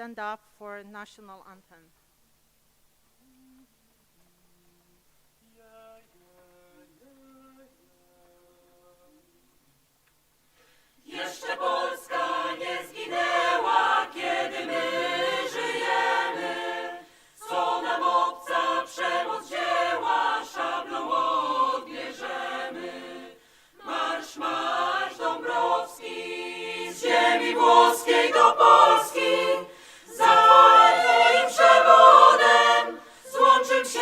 stand up for national anthem. Jeszcze Polska nie zginęła, kiedy my żyjemy. Co nam obca przemoc wzięła, szablą odbierzemy. Marsz, marsz Dąbrowski, z ziemi włoskiej do Polski. Za twoim przewodem złączym się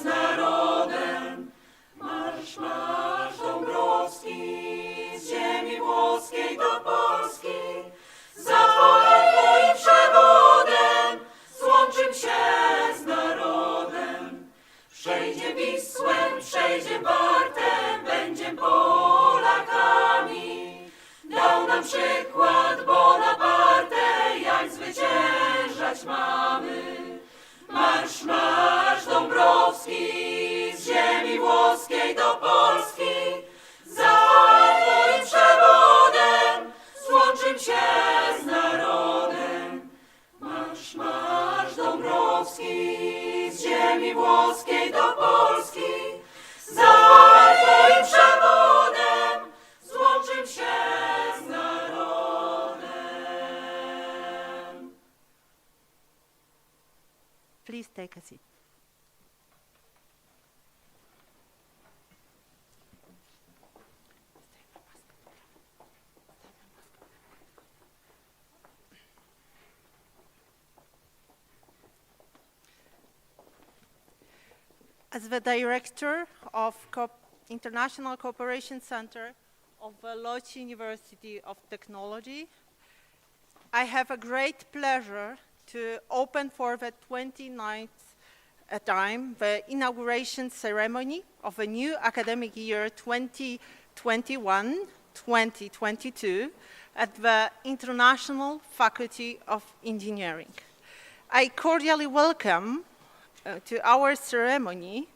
z narodem. Marsz, marsz Dąbrowski, z ziemi włoskiej do Polski. Za twoim przewodem złączym się z narodem. Przejdzie Wisłem, przejdzie Bartem, będziem Polakami. Dał nam przykład Bonaparte, jak zwyciężać mamy. Marsz, marsz Dąbrowski, z ziemi włoskiej do Polski. Za twoim przewodem złączym się z narodem. Marsz, marsz Dąbrowski, z ziemi włoskiej do Polski. Za twoim przewodem złączym się z narodem. Please take a seat. As the director of International Cooperation Center of the Lodz University of Technology, I have a great pleasure to open for the 29th time the inauguration ceremony of the new academic year 2021-2022 at the International Faculty of Engineering. I cordially welcome to our ceremony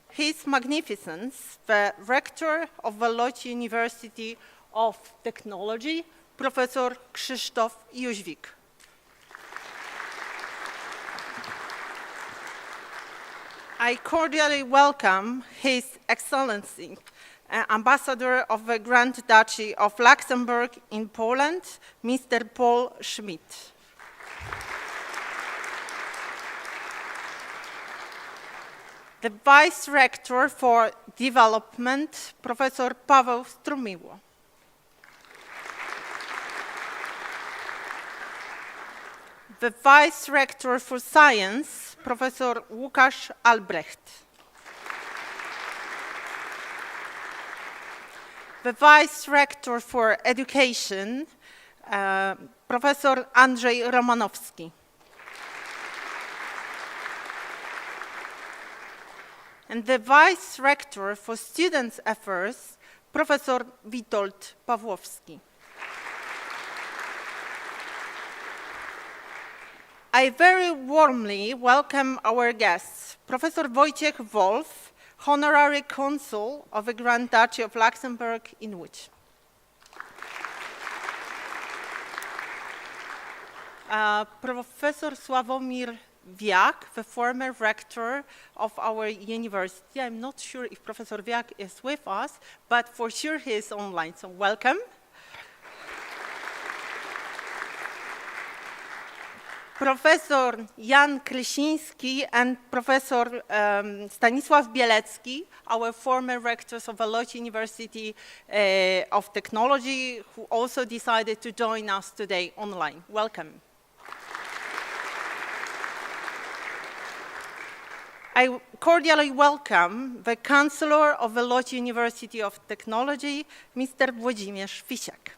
His Magnificence, the Rector of the Lodz University of Technology, Professor Krzysztof Jóźwik. I cordially welcome His Excellency, Ambassador of the Grand Duchy of Luxembourg in Poland, Mr. Paul Schmidt. The Vice Rector for Development, Professor Paweł Strumiło. The Vice Rector for Science, Professor Łukasz Albrecht. The Vice Rector for Education, Professor Andrzej Romanowski. And the Vice Rector for Students' Affairs, Professor Witold Pawłowski. I very warmly welcome our guests, Professor Wojciech Wolf, Honorary Consul of the Grand Duchy of Luxembourg in Łódź. Professor Sławomir Wiak, the former rector of our university. I'm not sure if Professor Wiak is with us, but for sure he is online, so welcome. Professor Jan Krysiński and Professor Stanisław Bielecki, our former rectors of the Lodz University of Technology, who also decided to join us today online. Welcome. I cordially welcome the Chancellor of the Lodz University of Technology, Mr. Włodzimierz Fisiak.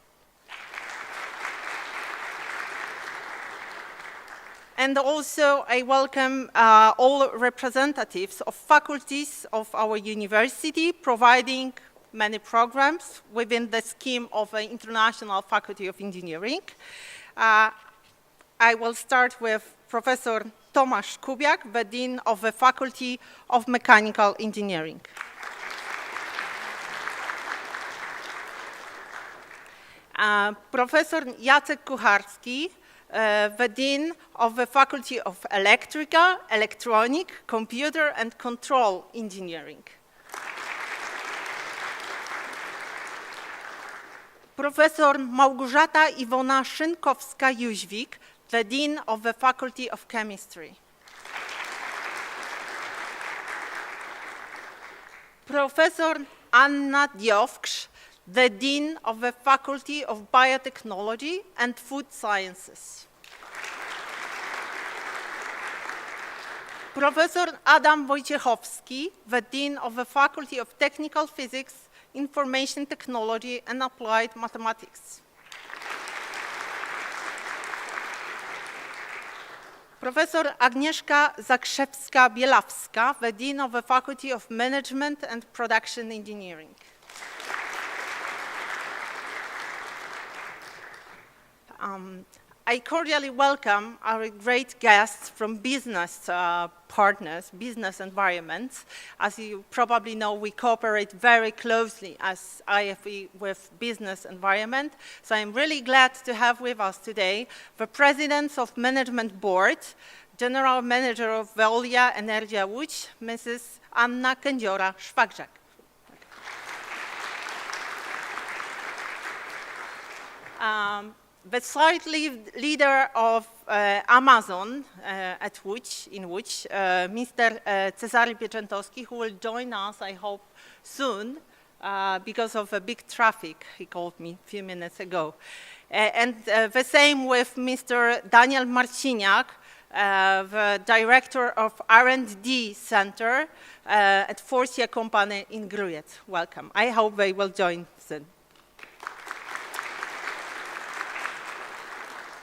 And also I welcome all representatives of faculties of our university providing many programs within the scheme of the International Faculty of Engineering. I will start with Professor Tomasz Kubiak, the Dean of the Faculty of Mechanical Engineering. Professor Jacek Kucharski, the Dean of the Faculty of Electrical, Electronic, Computer and Control Engineering. Professor Małgorzata Iwona Szynkowska-Jóźwik, the Dean of the Faculty of Chemistry. Professor Anna Diowkrz, the Dean of the Faculty of Biotechnology and Food Sciences. Professor Adam Wojciechowski, the Dean of the Faculty of Technical Physics, Information Technology and Applied Mathematics. Professor Agnieszka Zakrzewska-Bielawska, the Dean of the Faculty of Management and Production Engineering. I cordially welcome our great guests from business partners, business environments. As you probably know, we cooperate very closely as IFE with business environment. So I'm really glad to have with us today the President of Management Board, General Manager of Veolia Energia Łódź, Mrs. Anna Kędziora-Szwagrzak. The site leader of Amazon at Łódź, in Łódź, Mr. Cezary Pieczętowski, who will join us, I hope, soon because of a big traffic, he called me a few minutes ago. And the same with Mr. Daniel Marciniak, the Director of R&D Center at Forcia Company in Grójec. Welcome. I hope they will join soon.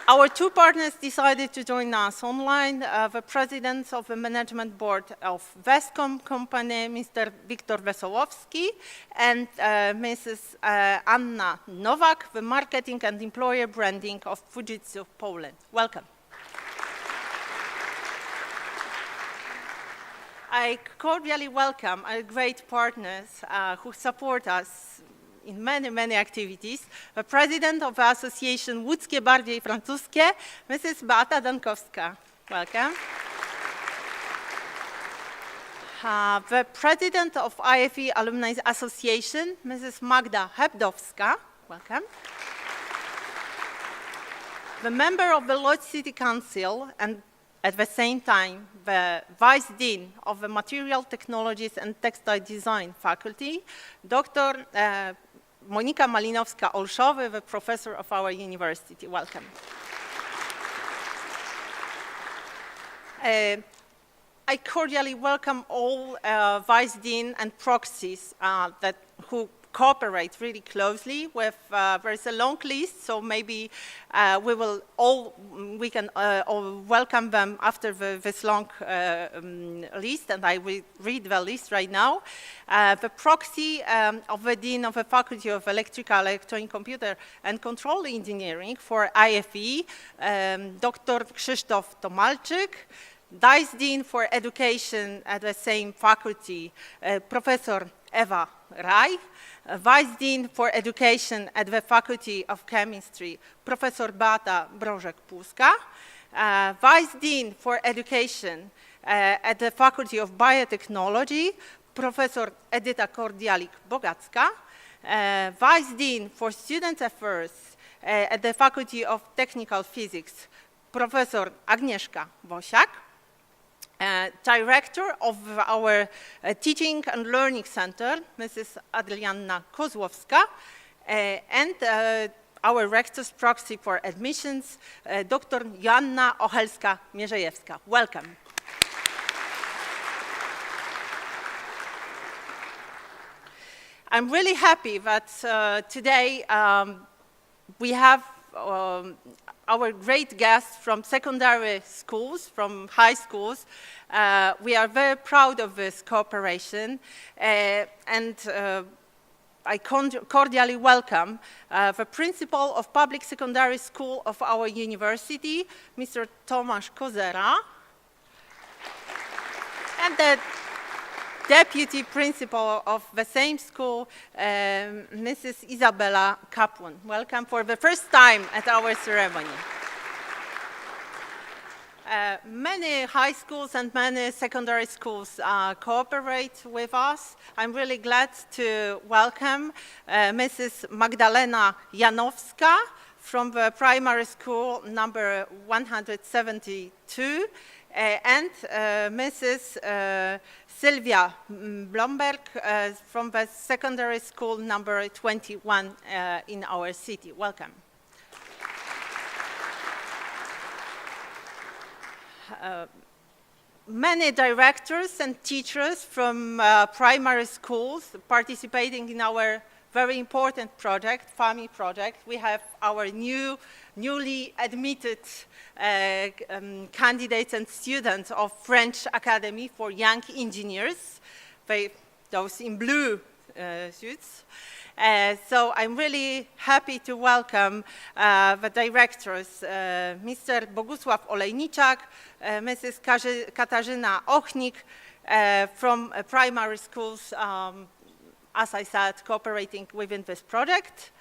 Our two partners decided to join us online, the president of the management board of Westcom company, Mr. Wiktor Wesołowski, and Mrs. Anna Nowak, the marketing and employer branding of Fujitsu Poland. Welcome. I cordially welcome our great partners who support us in many, many activities. The president of the association Łódzkie Bardziej Francuskie, Mrs. Beata Dankowska. Welcome. The president of IFE Alumni Association, Mrs. Magda Hebdowska. Welcome. The member of the Lodz City Council and at the same time, the Vice Dean of the Material Technologies and Textile Design Faculty, Dr. Monika Malinowska-Olszowy, the professor of our university. Welcome. I cordially welcome all Vice Dean and proxies who cooperate really closely with, there's a long list, so maybe we can all welcome them after this long list, and I will read the list right now. The proxy of the Dean of the Faculty of Electrical, Electronic, Computer and Control Engineering for IFE, Dr. Krzysztof Tomalczyk. Vice Dean for Education at the same faculty, Professor Ewa Raj. Vice Dean for Education at the Faculty of Chemistry, Professor Beata Brożek-Puska. Vice Dean for Education at the Faculty of Biotechnology, Professor Edyta Kordialik-Bogacka. Vice Dean for Student Affairs at the Faculty of Technical Physics, Professor Agnieszka Wosiak. Director of our Teaching and Learning Center, Mrs. Adrianna Kozłowska, and our Rector's Proxy for Admissions, Dr. Joanna Ochelska-Mierzejewska. Welcome. I'm really happy that today we have our great guests from secondary schools, from high schools. We are very proud of this cooperation, and I cordially welcome the principal of Public Secondary School of our university, Mr. Tomasz Kozera, and the deputy principal of the same school, Mrs. Izabela Kapłon. Welcome for the first time at our ceremony. Many high schools and many secondary schools cooperate with us. I'm really glad to welcome Mrs. Magdalena Janowska from the primary school number 172 and Mrs. Sylvia Blomberg from the secondary school number 21 in our city. Welcome. Many directors and teachers from primary schools participating in our very important project, FAMI project. We have our newly admitted candidates and students of French Academy for Young Engineers, those in blue suits. So I'm really happy to welcome the directors, Mr. Bogusław Olejniczak, Mrs. Katarzyna Ochnik from primary schools, as I said, cooperating within this project.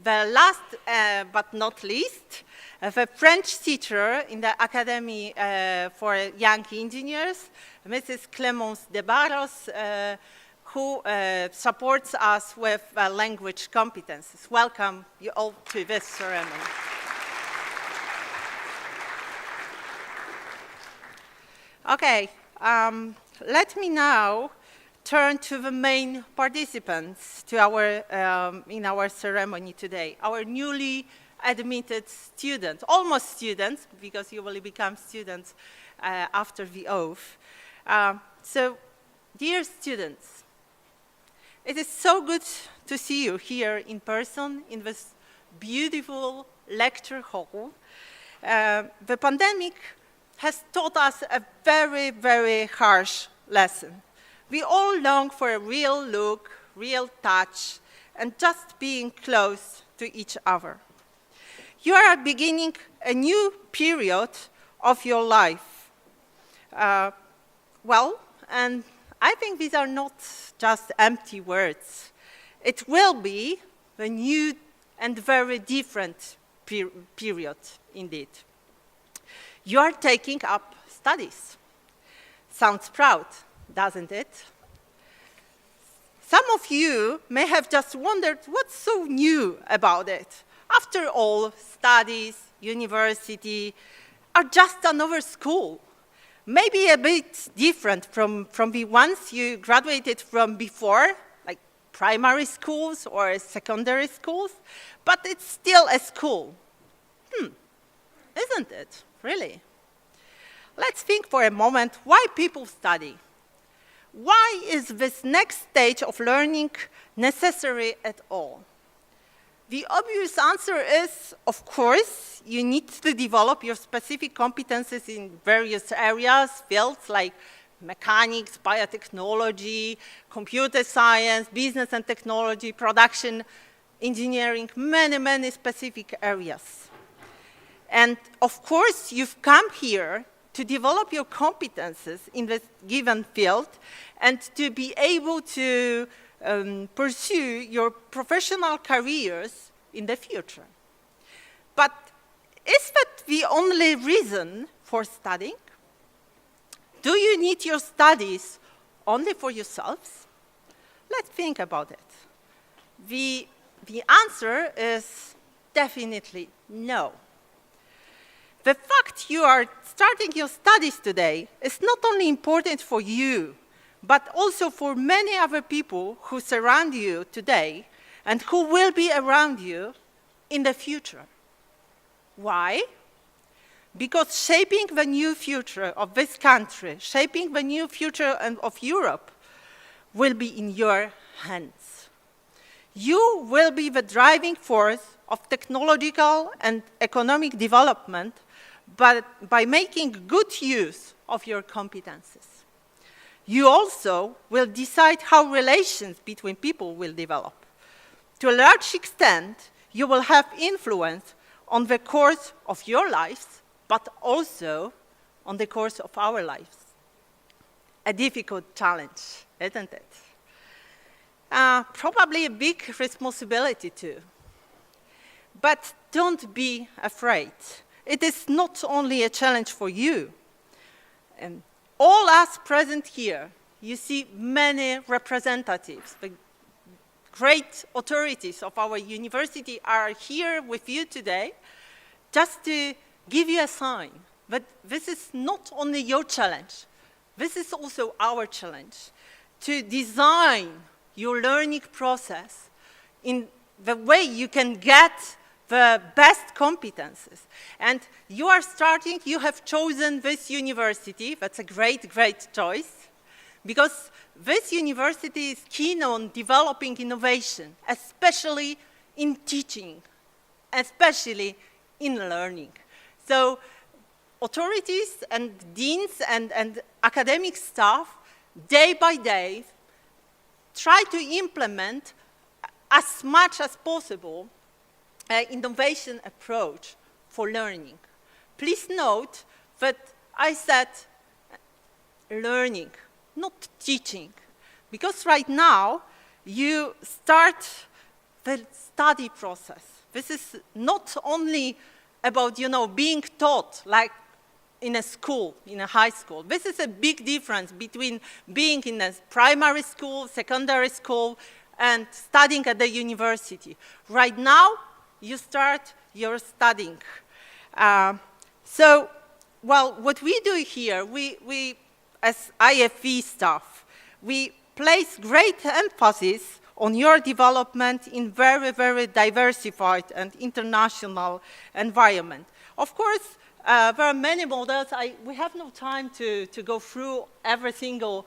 The last but not least, the French teacher in the Academy for Young Engineers, Mrs. Clémence de Barros, who supports us with language competences. Welcome you all to this ceremony. Okay, let me now turn to the main participants to in our ceremony today, our newly admitted students, almost students, because you will become students after the oath. So, dear students, it is so good to see you here in person in this beautiful lecture hall. The pandemic has taught us a very, very harsh lesson. We all long for a real look, real touch, and just being close to each other. You are beginning a new period of your life. And I think these are not just empty words. It will be a new and very different period indeed. You are taking up studies. Sounds proud, doesn't it? Some of you may have just wondered what's so new about it. After all, studies, university are just another school. Maybe a bit different from the ones you graduated from before, like primary schools or secondary schools, but it's still a school. Isn't it? Really? Let's think for a moment why people study. Why is this next stage of learning necessary at all? The obvious answer is, of course, you need to develop your specific competences in various areas, fields like mechanics, biotechnology, computer science, business and technology, production, engineering, many, many specific areas. And of course, you've come here to develop your competences in this given field and to be able to pursue your professional careers in the future. But is that the only reason for studying? Do you need your studies only for yourselves? Let's think about it. The answer is definitely no. The fact you are starting your studies today is not only important for you, but also for many other people who surround you today and who will be around you in the future. Why? Because shaping the new future of this country, shaping the new future of Europe, will be in your hands. You will be the driving force of technological and economic development, but by making good use of your competences. You also will decide how relations between people will develop. To a large extent, you will have influence on the course of your lives, but also on the course of our lives. A difficult challenge, isn't it? Probably a big responsibility too. But don't be afraid. it is not only a challenge for you. All us present here, you see many representatives, the great authorities of our university are here with you today just to give you a sign that this is not only your challenge, this is also our challenge, to design your learning process in the way you can get the best competences. And you are starting, you have chosen this university, that's a great, great choice, because this university is keen on developing innovation, especially in teaching, especially in learning. So authorities and deans and academic staff, day by day, try to implement as much as possible an innovation approach for learning. Please note that I said learning, not teaching, because right now you start the study process. This is not only about, being taught like in a school, in a high school. This is a big difference between being in a primary school, secondary school, and studying at the university. Right now, you start your studying. What we do here, we as IFE staff, we place great emphasis on your development in very, very diversified and international environment. Of course, there are many models. We have no time to go through every single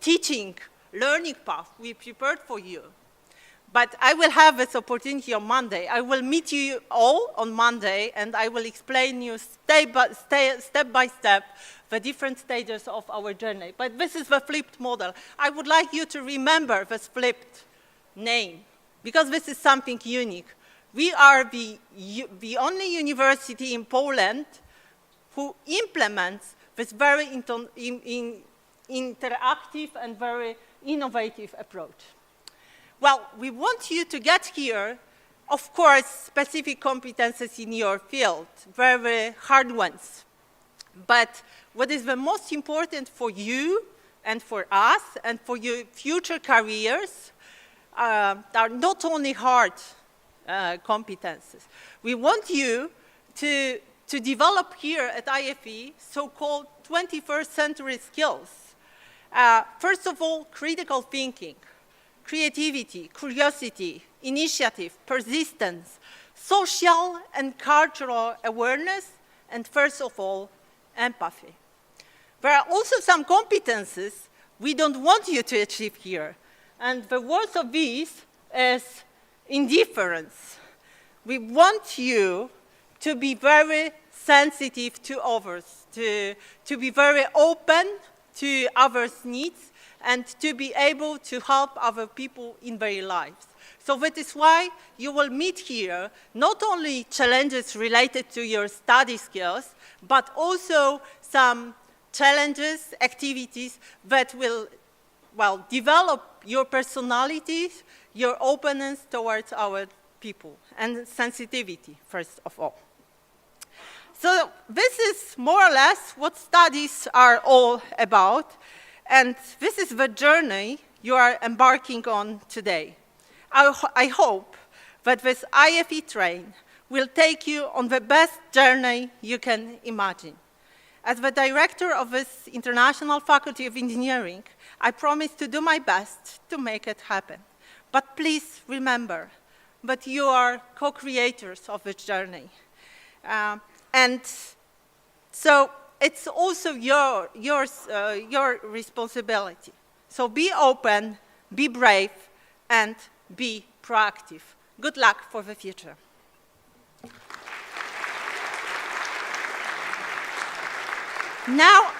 teaching, learning path we prepared for you. But I will have this opportunity on Monday. I will meet you all on Monday, and I will explain you step by step the different stages of our journey. But this is the flipped model. I would like you to remember this flipped name, because this is something unique. We are the only university in Poland who implements this very interactive and very innovative approach. Well, we want you to get here, of course, specific competences in your field, very hard ones. But what is the most important for you and for us and for your future careers are not only hard competences. We want you to develop here at IFE so-called 21st century skills. First of all, critical thinking, creativity, curiosity, initiative, persistence, social and cultural awareness, and first of all, empathy. There are also some competences we don't want you to achieve here. And the worst of these is indifference. We want you to be very sensitive to others, to be very open to others' needs, and to be able to help other people in their lives. So that is why you will meet here not only challenges related to your study skills, but also some challenges, activities that will, develop your personalities, your openness towards our people, and sensitivity, first of all. So this is more or less what studies are all about. And this is the journey you are embarking on today. I hope that this IFE train will take you on the best journey you can imagine. As the director of this International Faculty of Engineering, I promise to do my best to make it happen. But please remember that you are co-creators of this journey. And so it's also your responsibility. So be open, be brave, and be proactive. Good luck for the future. Now,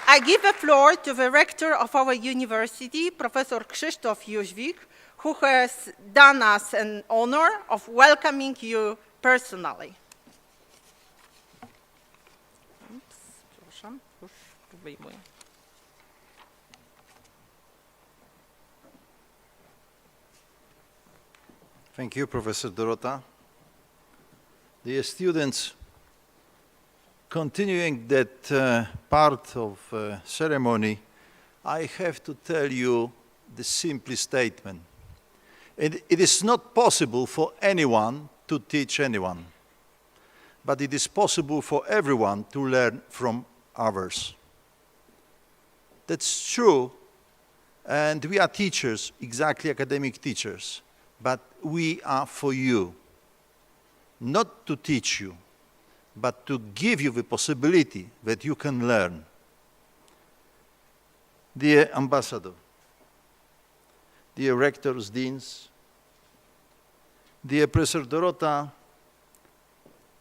I give the floor to the rector of our university, Professor Krzysztof Jóźwik, who has done us an honor of welcoming you personally. Thank you, Professor Dorota. Dear students, continuing that part of ceremony, I have to tell you the simple statement. It is not possible for anyone to teach anyone, but it is possible for everyone to learn from others. That's true, and we are teachers, exactly academic teachers, but we are for you, not to teach you, but to give you the possibility that you can learn. Dear Ambassador, dear Rectors, Deans, dear Professor Dorota,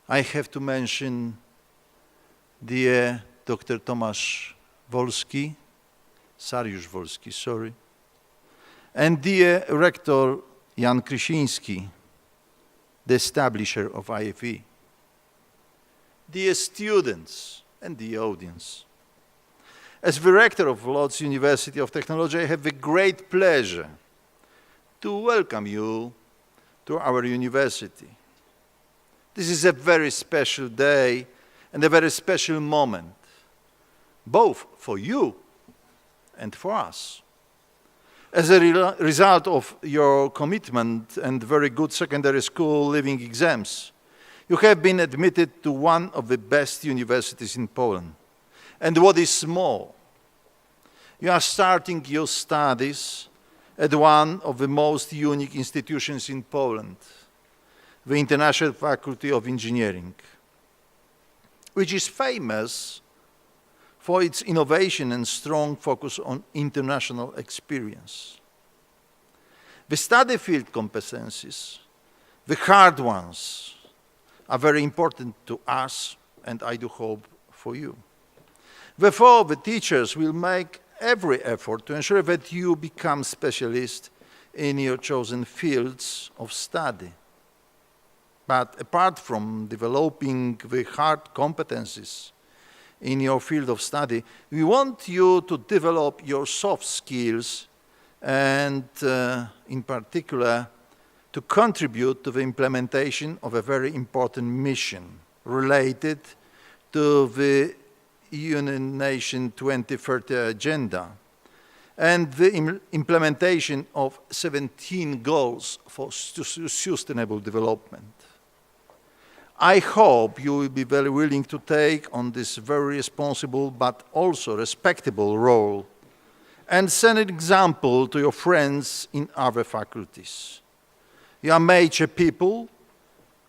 I have to mention dear Dr. Tomasz Bolsky, Salish Bolsky, sorry, and dear Rector Jan Krysiński, the establisher of IFE. Dear students and the audience, as the rector of Lodz University of Technology, I have the great pleasure to welcome you to our university. This is a very special day and a very special moment, both for you and for us. As a result of your commitment and very good secondary school leaving exams, you have been admitted to one of the best universities in Poland. And what is more, you are starting your studies at one of the most unique institutions in Poland, the International Faculty of Engineering, which is famous for its innovation and strong focus on international experience. The study field competencies, the hard ones, are very important to us, and I do hope for you. Therefore, the teachers will make every effort to ensure that you become specialists in your chosen fields of study. But apart from developing the hard competencies in your field of study, we want you to develop your soft skills and, in particular, to contribute to the implementation of a very important mission related to the United Nations 2030 Agenda and the implementation of 17 goals for sustainable development. I hope you will be very willing to take on this very responsible but also respectable role and set an example to your friends in other faculties. You are mature people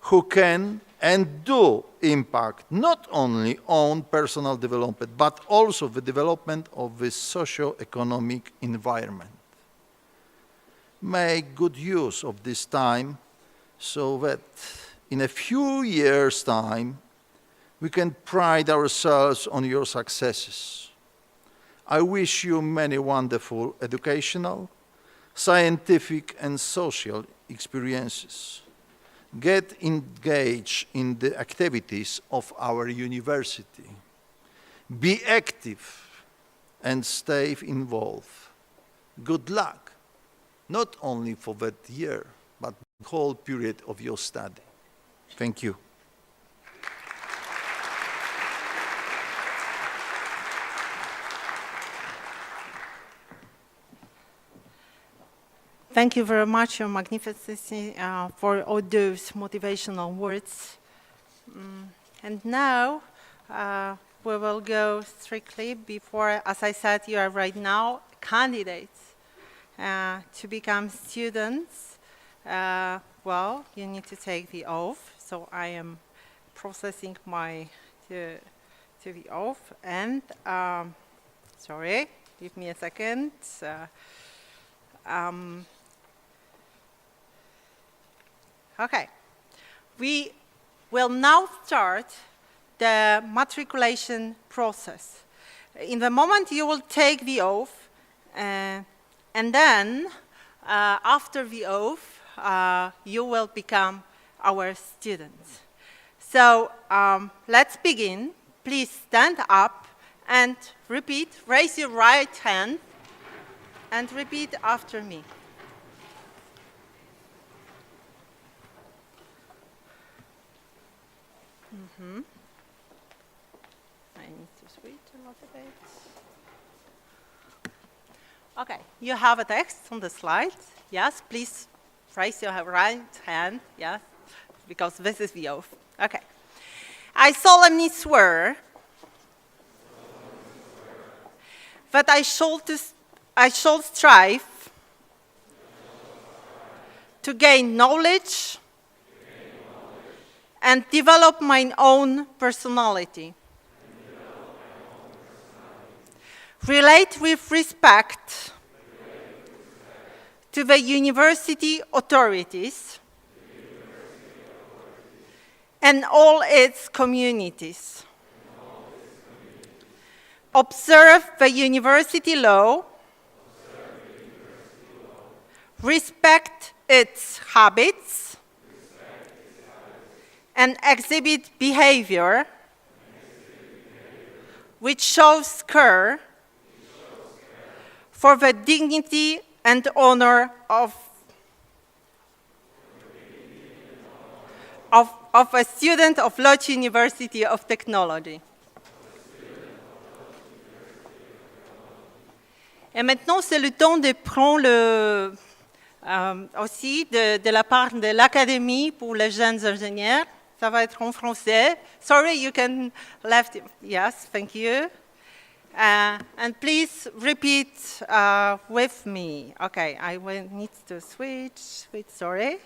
who can and do impact not only on personal development, but also the development of the socio-economic environment. Make good use of this time so that in a few years' time, we can pride ourselves on your successes. I wish you many wonderful educational, scientific, and social experiences. Get engaged in the activities of our university. Be active and stay involved. Good luck, not only for that year, but the whole period of your study. Thank you. Thank you very much, Your Magnificency, for all those motivational words. And now we will go strictly before, as I said, you are right now candidates to become students. Well, you need to take the oath. So I am processing to the oath. And sorry, give me a second. Okay, we will now start the matriculation process. In the moment you will take the oath, and then after the oath, you will become our students. So let's begin. Please stand up and repeat. Raise your right hand and repeat after me. need to switch a little bit. Okay, you have a text on the slide. Yes, please raise your right hand. Yes, because this is the oath. Okay. I solemnly swear that I shall strive to gain knowledge and develop my own personality. Relate with respect to the university authorities and all its communities. Observe the university law, respect its habits, and exhibit behavior which shows care for the dignity and honor of a student of Lodz University of Technology. Et maintenant, c'est le temps de prendre aussi de la part de l'Académie pour les jeunes ingénieurs. Ça va être en français. Sorry, you can left it. Yes, thank you. And please repeat with me. Okay, I will need to switch. Wait, sorry.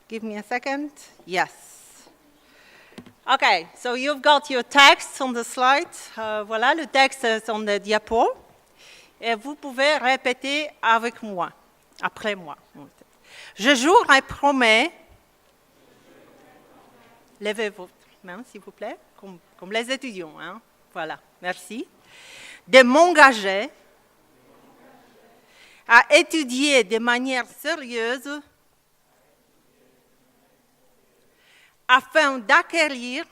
Give me a second. Yes. Okay, so you've got your text on the slide. Voilà, le texte est sur le diapo. Et vous pouvez répéter avec moi, après moi. Je jure et promets, levez votre main s'il vous plaît, comme les étudiants. Hein? Voilà, merci. De m'engager à étudier de manière sérieuse afin d'acquérir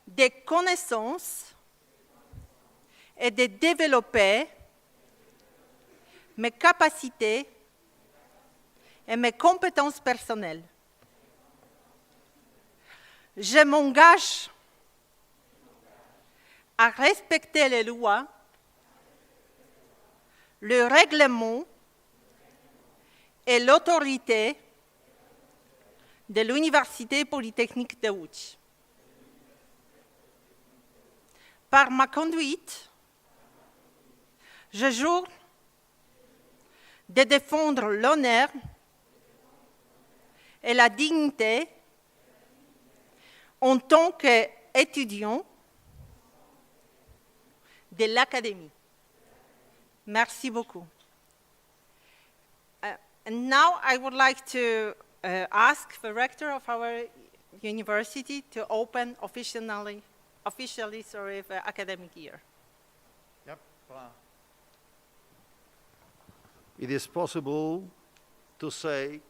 des connaissances et de développer mes capacités et mes compétences personnelles. Je m'engage à respecter les lois, le règlement et l'autorité de l'Université Politechnika de Łódź. Par ma conduite, je jure de défendre l'honneur et la dignité en tant qu'étudiant de l'Académie. Merci beaucoup. And now I would like to ask the rector of our university to open officially the academic year. Yep. It is possible to say,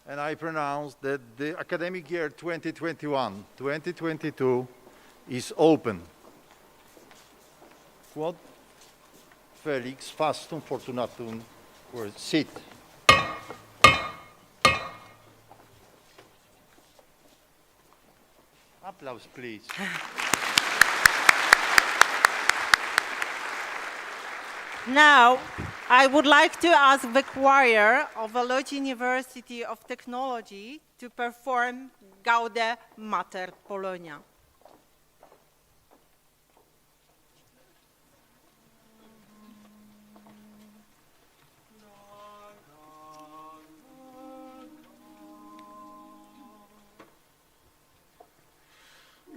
and I pronounce, that the academic year 2021-2022 is open. Quod Felix fastum fortunatum, or sit. Applause, please. Now, I would like to ask the choir of the Lodz University of Technology to perform Gaude Mater Polonia.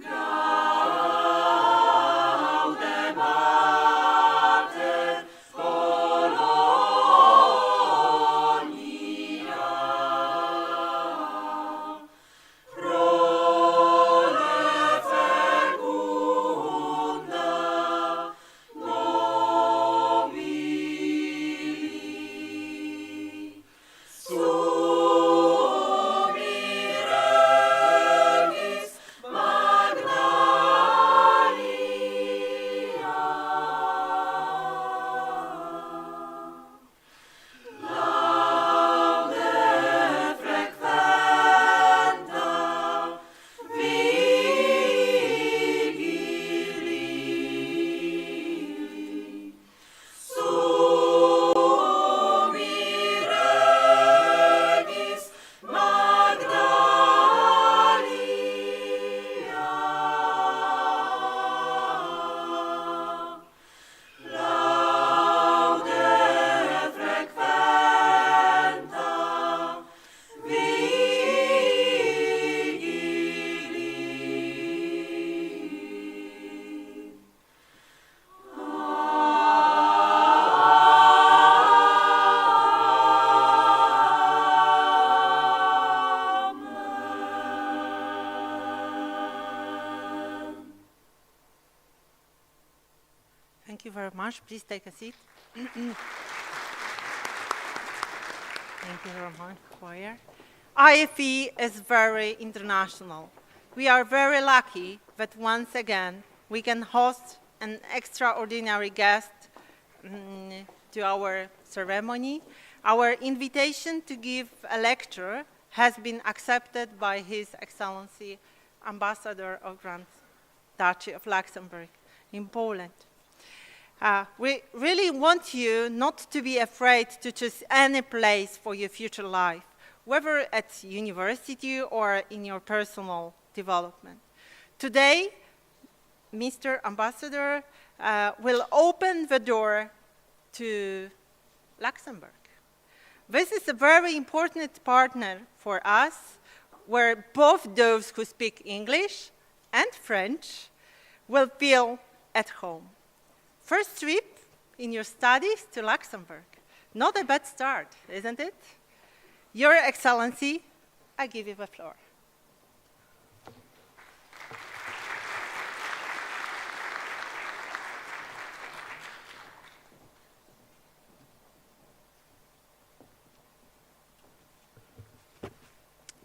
Pro Thank you very much. Please take a seat. Thank you very much, choir. IFE is very international. We are very lucky that once again we can host an extraordinary guest to our ceremony. Our invitation to give a lecture has been accepted by His Excellency Ambassador of Grand Duchy of Luxembourg in Poland. We really want you not to be afraid to choose any place for your future life, whether at university or in your personal development. Today, Mr. Ambassador will open the door to Luxembourg. This is a very important partner for us, where both those who speak English and French will feel at home. First trip in your studies to Luxembourg. Not a bad start, isn't it? Your Excellency, I give you the floor.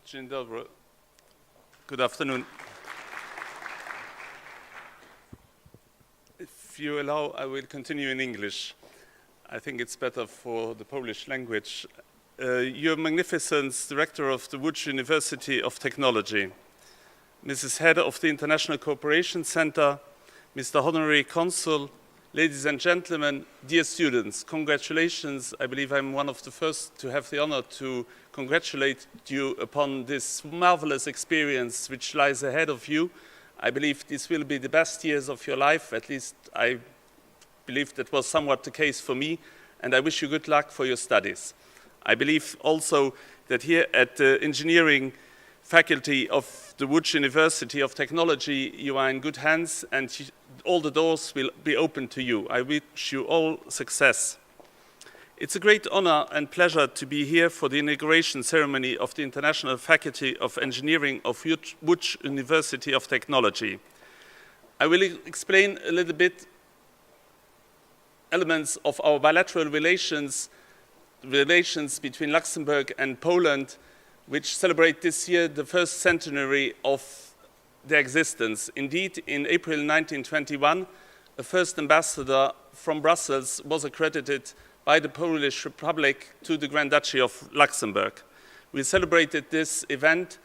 Dzień dobry. Good afternoon. If you allow, I will continue in English. I think it's better for the Polish language. Your Magnificence, Director of the Łódź University of Technology, Mrs. Head of the International Cooperation Center, Mr. Honorary Consul, ladies and gentlemen, dear students, congratulations. I believe I'm one of the first to have the honor to congratulate you upon this marvelous experience which lies ahead of you. I believe this will be the best years of your life. At least I believe that was somewhat the case for me, and I wish you good luck for your studies. I believe also that here at the engineering faculty of the Łódź University of Technology, you are in good hands and all the doors will be open to you. I wish you all success. It's a great honor and pleasure to be here for the inauguration ceremony of the International Faculty of Engineering of Łódź University of Technology. I will explain a little bit elements of our bilateral relations between Luxembourg and Poland, which celebrate this year the first centenary of their existence. Indeed, in April 1921, a first ambassador from Brussels was accredited by the Polish Republic to the Grand Duchy of Luxembourg. We celebrated this event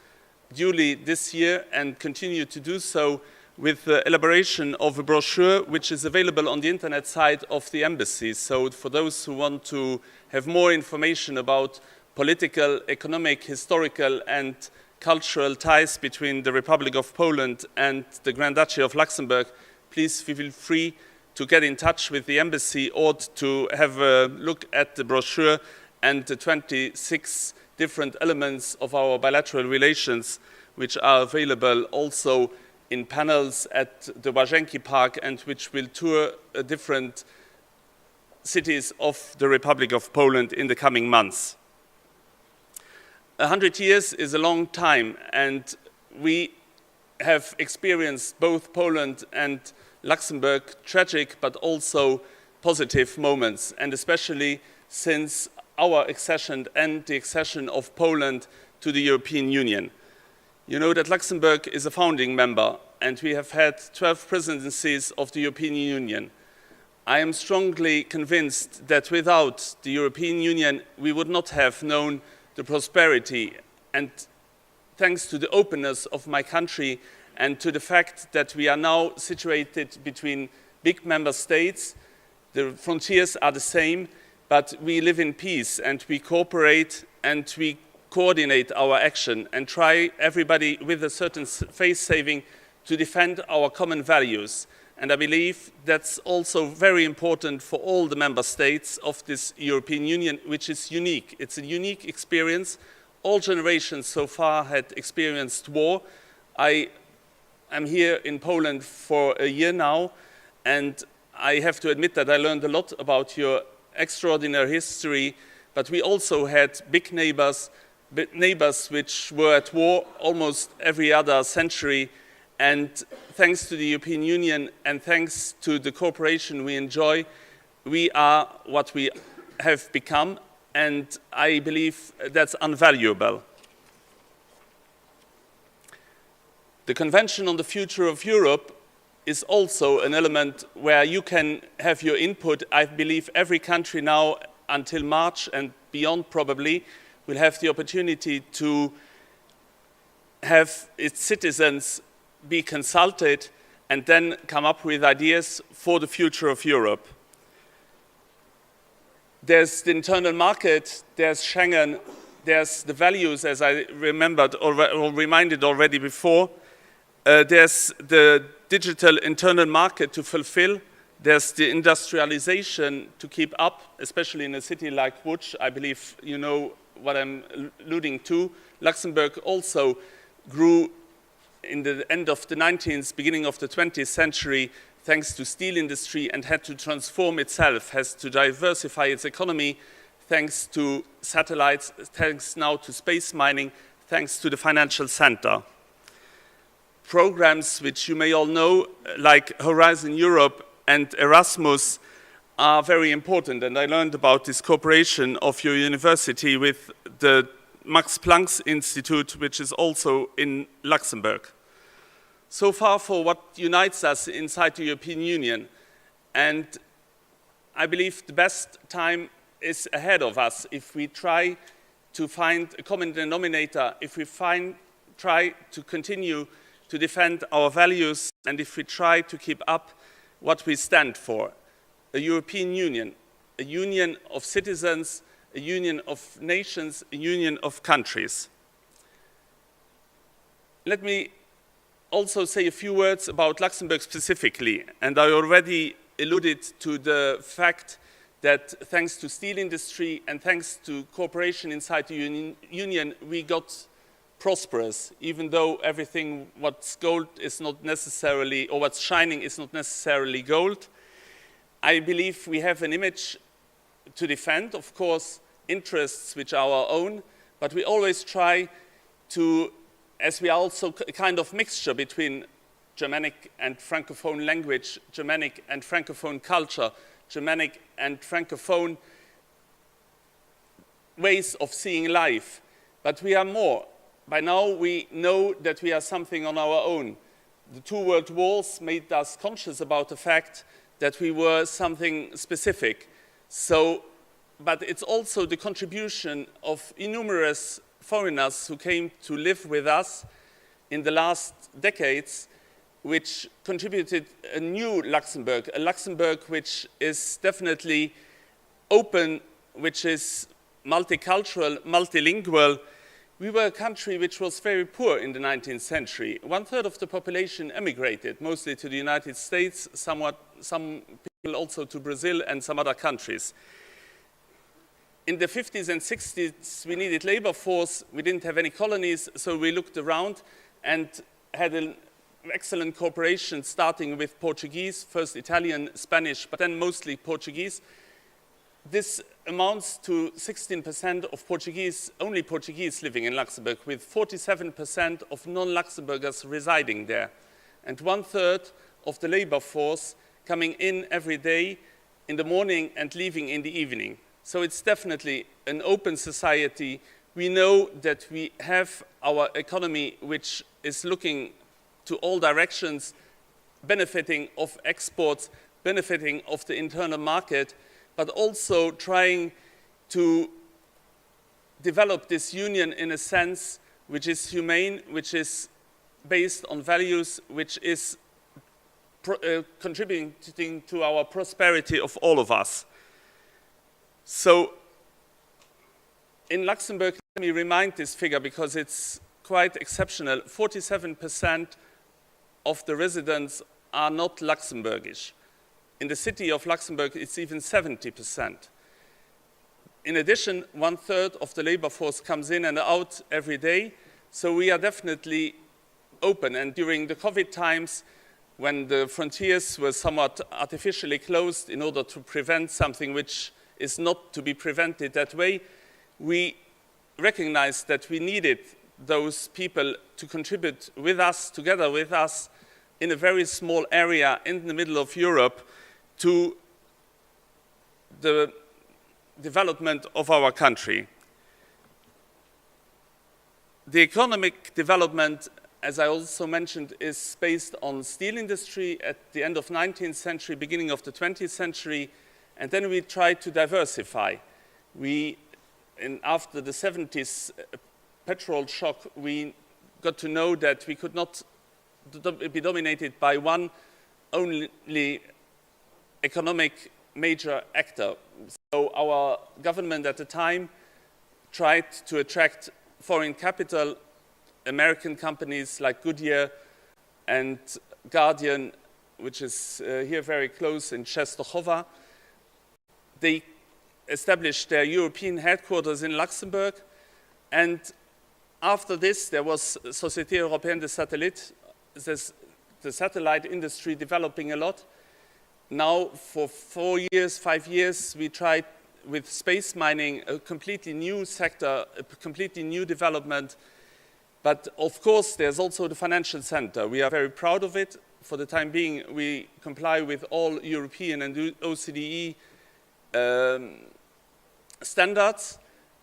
duly this year and continue to do so with the elaboration of a brochure which is available on the internet site of the embassy. So for those who want to have more information about political, economic, historical and cultural ties between the Republic of Poland and the Grand Duchy of Luxembourg, please feel free to get in touch with the embassy or to have a look at the brochure and the 26 different elements of our bilateral relations, which are available also in panels at the Łazienki Park and which will tour different cities of the Republic of Poland in the coming months. 100 years is a long time, and we have experienced both Poland and Luxembourg tragic but also positive moments, and especially since our accession and the accession of Poland to the European Union. You know that Luxembourg is a founding member, and we have had 12 presidencies of the European Union. I am strongly convinced that without the European Union, we would not have known the prosperity, and thanks to the openness of my country and to the fact that we are now situated between big member states, the frontiers are the same, but we live in peace and we cooperate and we coordinate our action and try, everybody with a certain face saving, to defend our common values. And I believe that's also very important for all the member states of this European Union, which is unique. It's a unique experience. All generations so far had experienced war. I am here in Poland for a year now, and I have to admit that I learned a lot about your extraordinary history, but we also had big neighbors which were at war almost every other century, And thanks to the European Union and thanks to the cooperation we enjoy, we are what we have become, and I believe that's invaluable. The Convention on the Future of Europe is also an element where you can have your input. I believe every country now, until March and beyond probably, will have the opportunity to have its citizens be consulted and then come up with ideas for the future of Europe. There's the internal market, there's Schengen, there's the values, as I remembered or reminded already before. There's the digital internal market to fulfill. There's the industrialization to keep up, especially in a city like Łódź. I believe you know what I'm alluding to. Luxembourg also grew in the end of the 19th, beginning of the 20th century, thanks to steel industry, and had to transform itself, has to diversify its economy, thanks to satellites, thanks now to space mining, thanks to the financial center. Programs which you may all know, like Horizon Europe and Erasmus, are very important, and I learned about this cooperation of your university with the Max Planck Institute, which is also in Luxembourg. So far for what unites us inside the European Union, and I believe the best time is ahead of us if we try to find a common denominator, if we try to continue to defend our values, and if we try to keep up what we stand for. A European Union, a union of citizens, a union of nations, a union of countries. Let me also say a few words about Luxembourg specifically, and I already alluded to the fact that thanks to steel industry and thanks to cooperation inside the Union, we got prosperous, even though everything what's gold is not necessarily, or what's shining is not necessarily gold. I believe we have an image to defend, of course, interests which are our own, but we always try to, as we are also a kind of mixture between Germanic and Francophone language, Germanic and Francophone culture, Germanic and Francophone ways of seeing life. But we are more. By now we know that we are something on our own. The two world wars made us conscious about the fact that we were something specific. But it's also the contribution of innumerous foreigners who came to live with us in the last decades, which contributed a new Luxembourg, a Luxembourg which is definitely open, which is multicultural, multilingual. We were a country which was very poor in the 19th century. 1/3 of the population emigrated, mostly to the United States, some people also to Brazil and some other countries. In the 50s and 60s, we needed labor force. We didn't have any colonies, so we looked around and had an excellent cooperation, starting with Portuguese, first Italian, Spanish, but then mostly Portuguese. This amounts to 16% of Portuguese, only Portuguese living in Luxembourg, with 47% of non-Luxembourgers residing there, and 1/3 of the labor force coming in every day in the morning and leaving in the evening. So it's definitely an open society. We know that we have our economy which is looking to all directions, benefiting of exports, benefiting of the internal market, but also trying to develop this union in a sense which is humane, which is based on values, which is contributing to our prosperity of all of us. So in Luxembourg, let me remind this figure because it's quite exceptional. 47% of the residents are not Luxembourgish. In the city of Luxembourg, it's even 70%. In addition, 1/3 of the labor force comes in and out every day, so we are definitely open. And during the COVID times, when the frontiers were somewhat artificially closed in order to prevent something which is not to be prevented that way, we recognized that we needed those people to contribute with us, together with us, in a very small area in the middle of Europe to the development of our country. The economic development, as I also mentioned, is based on steel industry at the end of 19th century, beginning of the 20th century, and then we tried to diversify. After the 70s petrol shock, we got to know that we could not be dominated by one only economic major actor. So our government at the time tried to attract foreign capital, American companies like Goodyear and Guardian, which is here very close in Częstochowa. They established their European headquarters in Luxembourg, and after this there was Société Européenne de Satellites, the satellite industry developing a lot. Now for 4 years, 5 years, we tried with space mining, a completely new sector, a completely new development. But of course, there's also the financial center. We are very proud of it. For the time being, we comply with all European and OCDE standards,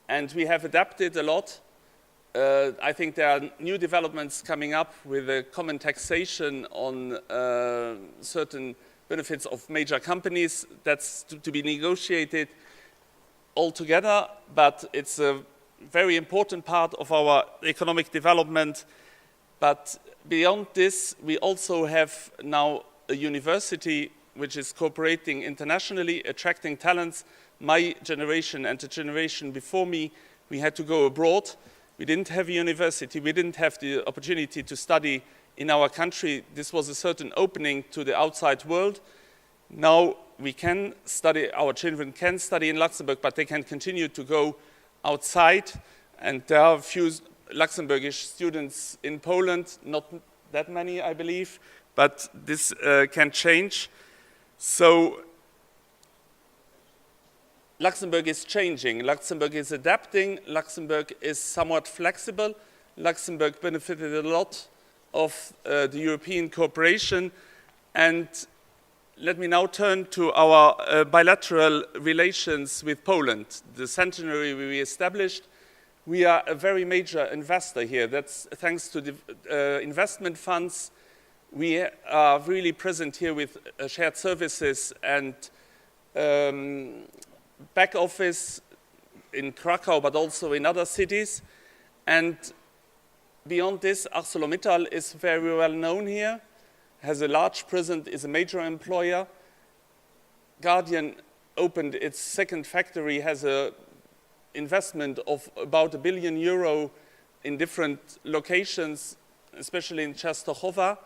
and we have adapted a lot. I think there are new developments coming up with a common taxation on certain benefits of major companies. That's to be negotiated altogether, but it's a very important part of our economic development. But beyond this, we also have now a university which is cooperating internationally, attracting talents. My generation and the generation before me, we had to go abroad. We didn't have a university. We didn't have the opportunity to study in our country. This was a certain opening to the outside world. Now we can study, our children can study in Luxembourg, but they can continue to go outside. And there are a few Luxembourgish students in Poland, not that many, I believe, but this can change. So Luxembourg is changing, Luxembourg is adapting, Luxembourg is somewhat flexible. Luxembourg benefited a lot of the European cooperation. And let me now turn to our bilateral relations with Poland. The centenary we established, we are a very major investor here. That's thanks to the investment funds. We are really present here with shared services and back office in Krakow, but also in other cities. And beyond this, ArcelorMittal is very well known here, has a large presence, is a major employer. Guardian opened its second factory, has an investment of about €1 billion in different locations, especially in Częstochowa.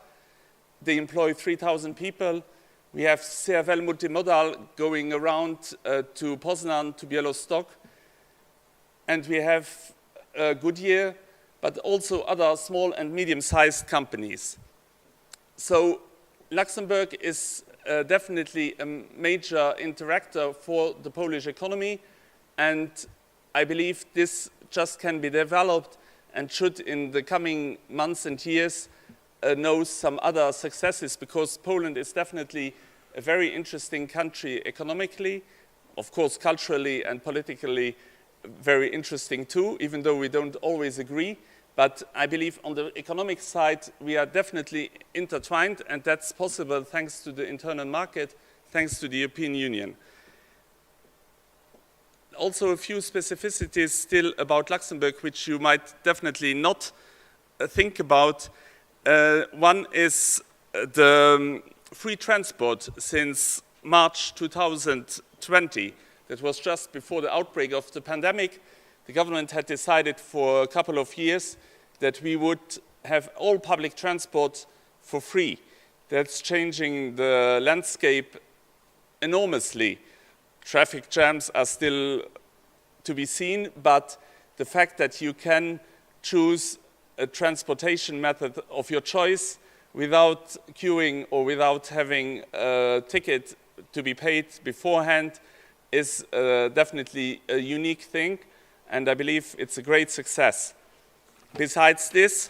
They employ 3,000 people. We have CFL Multimodal going around to Poznan, to Białystok. And we have Goodyear, but also other small and medium-sized companies. So Luxembourg is definitely a major interactor for the Polish economy, and I believe this just can be developed and should in the coming months and years know some other successes, because Poland is definitely a very interesting country economically, of course culturally and politically very interesting too, even though we don't always agree. But I believe on the economic side we are definitely intertwined, and that's possible thanks to the internal market, thanks to the European Union. Also a few specificities still about Luxembourg which you might definitely not think about. One is the free transport since March 2020. That was just before the outbreak of the pandemic. The government had decided for a couple of years that we would have all public transport for free. That's changing the landscape enormously. Traffic jams are still to be seen, but the fact that you can choose a transportation method of your choice without queuing or without having a ticket to be paid beforehand is definitely a unique thing, and I believe it's a great success. Besides this,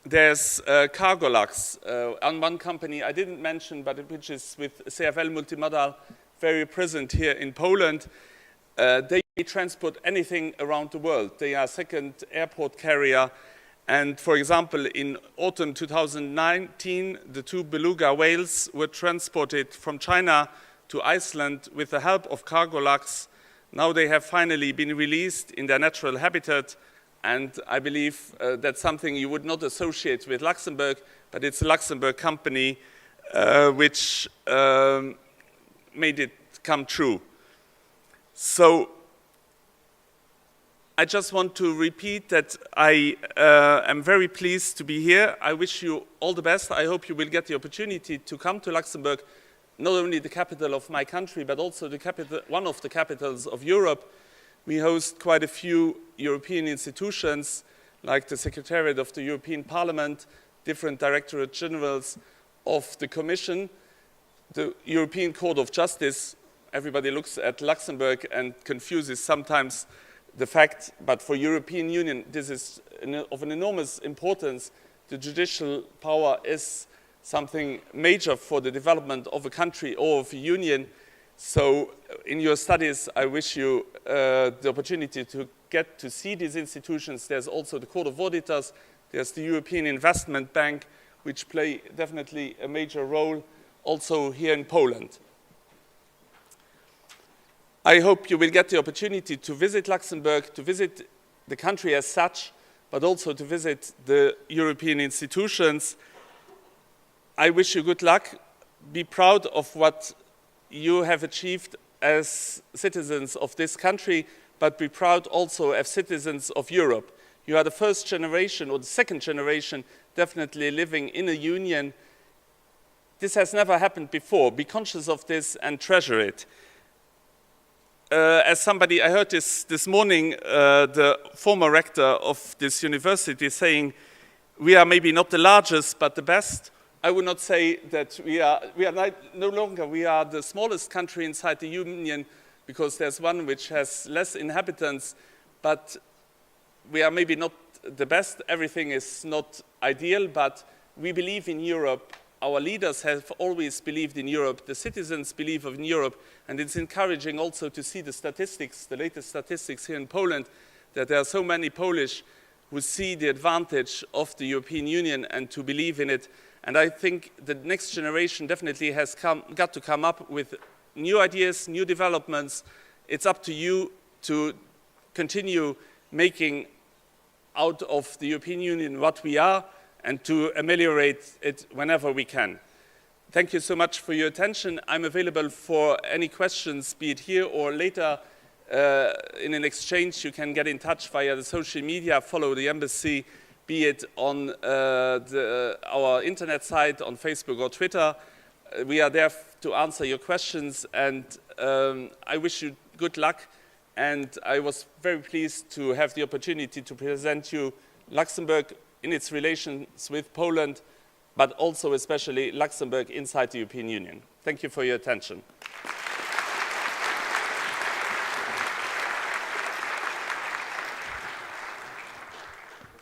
there's Cargolux, on one company I didn't mention, but which is with CFL Multimodal, very present here in Poland. They transport anything around the world. They are second airport carrier. And for example, in autumn 2019, the 2 beluga whales were transported from China to Iceland with the help of Cargolux. Now they have finally been released in their natural habitat. And I believe that's something you would not associate with Luxembourg, but it's a Luxembourg company which made it come true. So I just want to repeat that I am very pleased to be here. I wish you all the best. I hope you will get the opportunity to come to Luxembourg, not only the capital of my country, but also the capital, one of the capitals of Europe. We host quite a few European institutions, like the Secretariat of the European Parliament, different Directorate Generals of the Commission, the European Court of Justice. Everybody looks at Luxembourg and confuses sometimes the fact, but for European Union, this is of an enormous importance. The judicial power is something major for the development of a country or of a union. So in your studies, I wish you the opportunity to get to see these institutions. There's also the Court of Auditors, there's the European Investment Bank, which play definitely a major role also here in Poland. I hope you will get the opportunity to visit Luxembourg, to visit the country as such, but also to visit the European institutions. I wish you good luck. Be proud of what you have achieved as citizens of this country, but be proud also as citizens of Europe. You are the first generation or the second generation definitely living in a union. This has never happened before. Be conscious of this and treasure it. As somebody, I heard this morning, the former rector of this university saying, we are maybe not the largest, but the best. I would not say that we are no longer, we are the smallest country inside the Union, because there's one which has less inhabitants, but we are maybe not the best. Everything is not ideal, but we believe in Europe. Our leaders have always believed in Europe. The citizens believe in Europe, and it's encouraging also to see the statistics, the latest statistics here in Poland, that there are so many Polish who see the advantage of the European Union and to believe in it. And I think the next generation definitely has got to come up with new ideas, new developments. It's up to you to continue making out of the European Union what we are and to ameliorate it whenever we can. Thank you so much for your attention. I'm available for any questions, be it here or later in an exchange. You can get in touch via the social media, follow the embassy, be it on our internet site, on Facebook or Twitter. We are there to answer your questions, and I wish you good luck. And I was very pleased to have the opportunity to present you Luxembourg in its relations with Poland, but also especially Luxembourg inside the European Union. Thank you for your attention.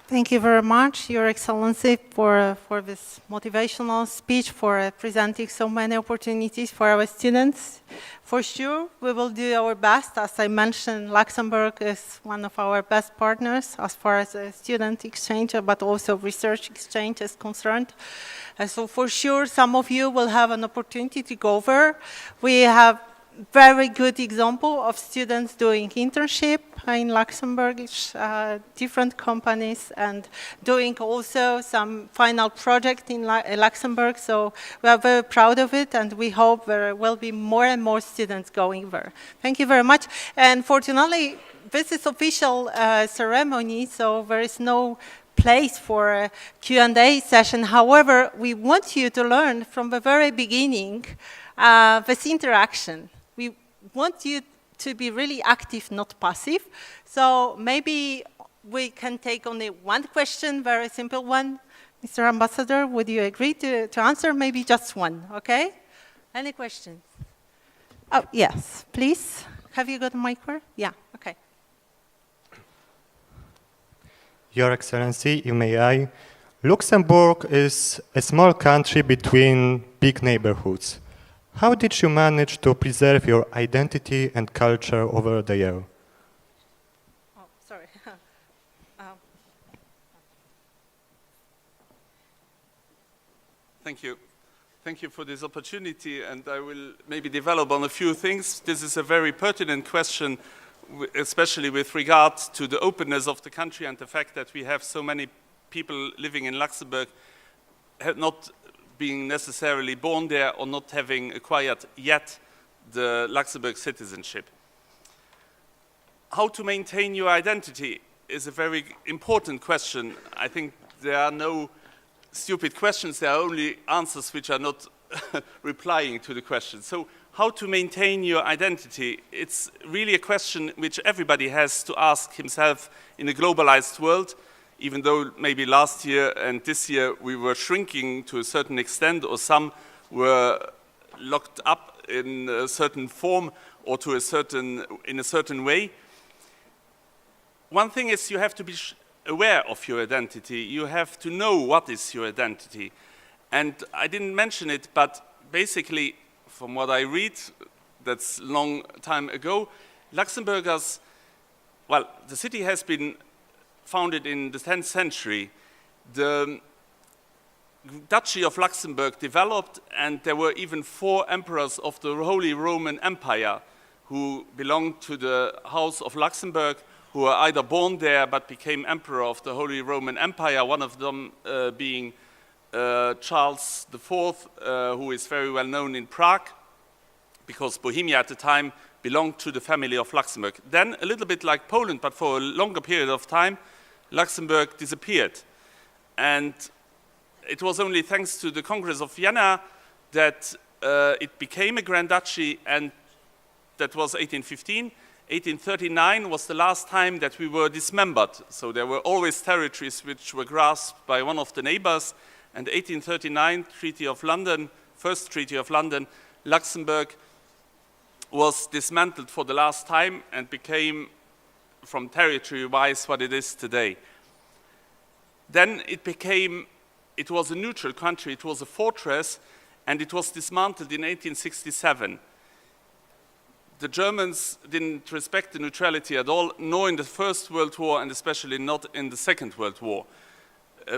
Thank you very much, Your Excellency, for this motivational speech, for presenting so many opportunities for our students. For sure, we will do our best. As I mentioned, Luxembourg is one of our best partners as far as student exchange, but also research exchange is concerned. So for sure, some of you will have an opportunity to go over. We have very good example of students doing internship in Luxembourg, different companies, and doing also some final project in Luxembourg. So we are very proud of it, and we hope there will be more and more students going there. Thank you very much. And fortunately, this is official ceremony, so there is no place for a Q&A session. However, we want you to learn from the very beginning this interaction. We want you to be really active, not passive. So maybe we can take only one question, very simple one. Mr. Ambassador, would you agree to answer maybe just one, okay? Any questions? Oh, yes, please. Have you got a mic? Yeah, okay. Your Excellency, if may I, Luxembourg is a small country between big neighborhoods. How did you manage to preserve your identity and culture over the year? Oh, sorry. Thank you. Thank you for this opportunity, and I will maybe develop on a few things. This is a very pertinent question, especially with regard to the openness of the country and the fact that we have so many people living in Luxembourg not being necessarily born there or not having acquired yet the Luxembourg citizenship. How to maintain your identity is a very important question. I think there are no stupid questions, there are only answers which are not replying to the question. So how to maintain your identity? It's really a question which everybody has to ask himself in a globalized world, even though maybe last year and this year we were shrinking to a certain extent, or some were locked up in a certain form or in a certain way. One thing is you have to be aware of your identity. You have to know what is your identity. And I didn't mention it, but basically, from what I read, that's a long time ago, Luxembourgers, well, the city has been founded in the 10th century. The Duchy of Luxembourg developed, and there were even 4 emperors of the Holy Roman Empire who belonged to the House of Luxembourg, who were either born there but became emperor of the Holy Roman Empire, one of them being Charles IV, who is very well known in Prague, because Bohemia at the time belonged to the family of Luxembourg. Then, a little bit like Poland, but for a longer period of time, Luxembourg disappeared. And it was only thanks to the Congress of Vienna that it became a Grand Duchy, and that was 1815. 1839 was the last time that we were dismembered. So there were always territories which were grasped by one of the neighbors. And 1839, Treaty of London, first Treaty of London, Luxembourg was dismantled for the last time and became, from territory-wise, what it is today. Then it was a neutral country, it was a fortress, and it was dismantled in 1867. The Germans didn't respect the neutrality at all, nor in the First World War, and especially not in the Second World War.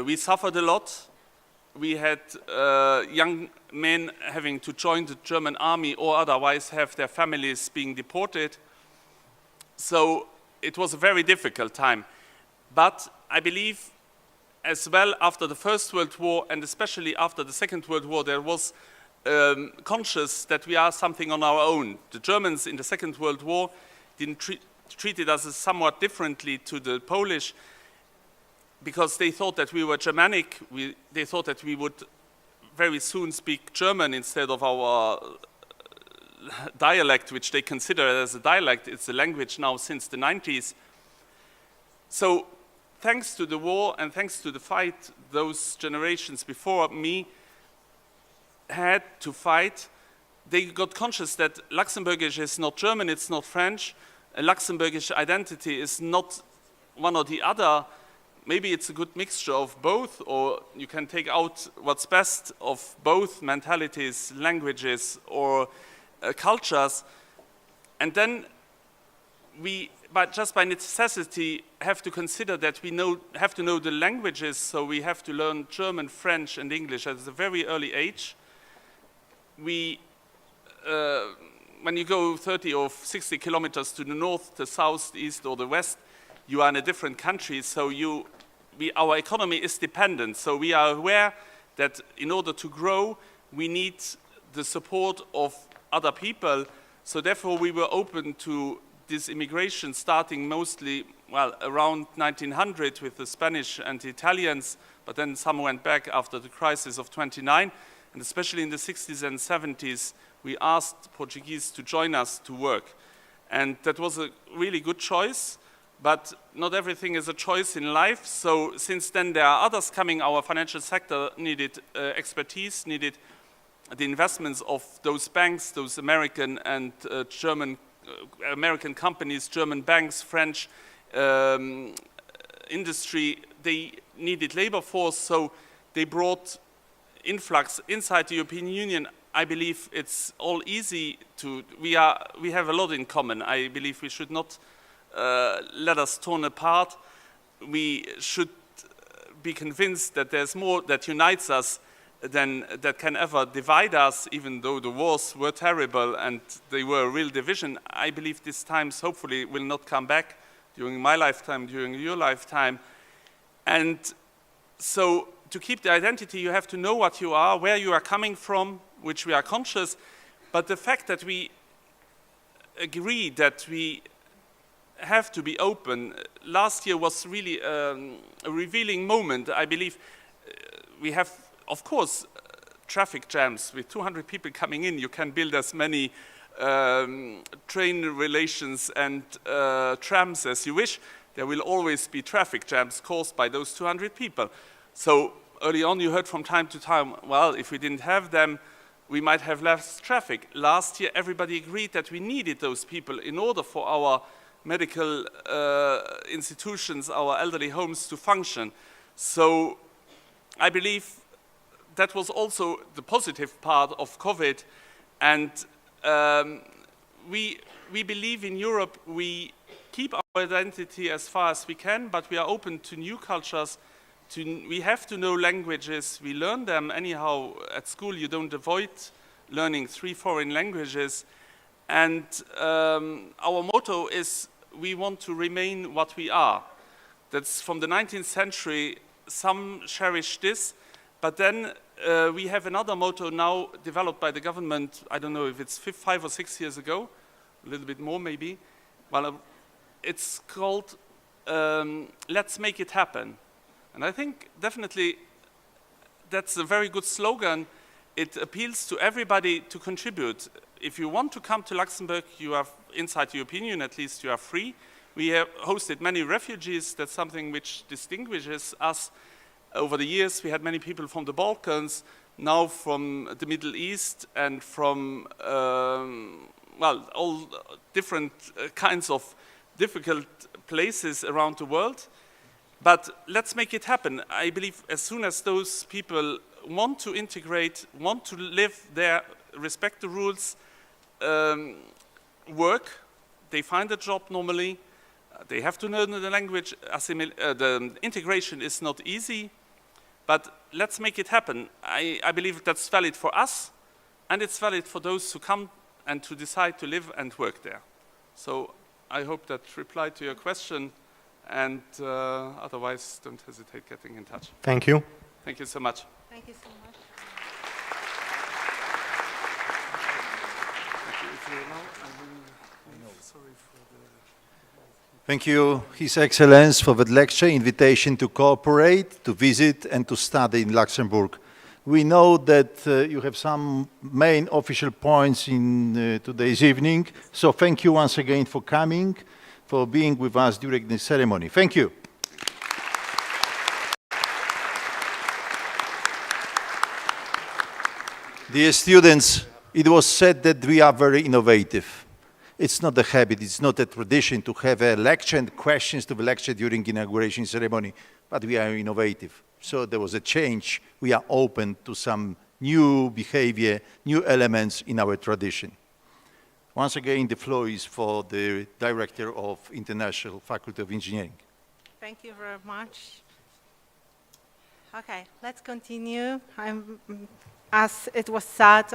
We suffered a lot. We had young men having to join the German army or otherwise have their families being deported. So it was a very difficult time. But I believe as well after the First World War and especially after the Second World War, there was conscious that we are something on our own. The Germans in the Second World War treated us somewhat differently to the Polish, because they thought that we were Germanic. They thought that we would very soon speak German instead of our dialect, which they consider as a dialect. It's a language now since the 90s. So thanks to the war and thanks to the fight, those generations before me had to fight. They got conscious that Luxembourgish is not German, it's not French. A Luxembourgish identity is not one or the other. Maybe it's a good mixture of both, or you can take out what's best of both mentalities, languages, or cultures. And then we, just by necessity, have to consider that we have to know the languages, so we have to learn German, French, and English at a very early age. When you go 30 or 60 kilometers to the north, the south, the east, or the west, you are in a different country, so our economy is dependent. So we are aware that in order to grow, we need the support of other people. So therefore, we were open to this immigration starting mostly, well, around 1900 with the Spanish and the Italians, but then some went back after the crisis of 29. And especially in the 60s and 70s, we asked Portuguese to join us to work. And that was a really good choice. But not everything is a choice in life. So since then, there are others coming. Our financial sector needed expertise, needed the investments of those banks, those American and German American companies, German banks, French industry, they needed labor force, so they brought influx inside the European Union. I believe it's all easy to, we have a lot in common. I believe we should not let us torn apart. We should be convinced that there's more that unites us than that can ever divide us, even though the wars were terrible and they were a real division. I believe these times hopefully will not come back during my lifetime, during your lifetime. And so to keep the identity, you have to know what you are, where you are coming from, which we are conscious. But the fact that we agree that we have to be open, last year was really a revealing moment. I believe we have, of course, traffic jams. With 200 people coming in, you can build as many train relations and trams as you wish. There will always be traffic jams caused by those 200 people. So early on you heard from time to time, well, if we didn't have them, we might have less traffic. Last year everybody agreed that we needed those people in order for our medical institutions, our elderly homes to function. So I believe that was also the positive part of COVID. And we believe in Europe, we keep our identity as far as we can, but we are open to new cultures. We have to know languages. We learn them anyhow. At school, you don't avoid learning 3 foreign languages. And our motto is, we want to remain what we are. That's from the 19th century. Some cherish this, but then we have another motto now developed by the government. I don't know if it's 5 or 6 years ago, a little bit more maybe. Well, it's called Let's Make It Happen. And I think definitely that's a very good slogan. It appeals to everybody to contribute. If you want to come to Luxembourg, you are inside the European Union, at least you are free. We have hosted many refugees. That's something which distinguishes us. Over the years, we had many people from the Balkans, now from the Middle East, and from, well, all different kinds of difficult places around the world. But let's make it happen. I believe as soon as those people want to integrate, want to live there, respect the rules, work, they find a job normally, they have to know the language. The integration is not easy, but let's make it happen. I believe that's valid for us, and it's valid for those who come and to decide to live and work there. So I hope that replied to your question, and otherwise don't hesitate getting in touch. Thank you. Thank you so much. Thank you so much. If you allow, I will, sorry for the... Thank you, His Excellency, for that lecture, invitation to cooperate, to visit, and to study in Luxembourg. We know that you have some main official points in today's evening, so thank you once again for coming, for being with us during the ceremony. Thank you. Dear students, it was said that we are very innovative. It's not a habit, it's not a tradition to have a lecture and questions to the lecture during inauguration ceremony, but we are innovative. So there was a change. We are open to some new behavior, new elements in our tradition. Once again, the floor is for the Director of International Faculty of Engineering. Thank you very much. Okay, let's continue. As it was said,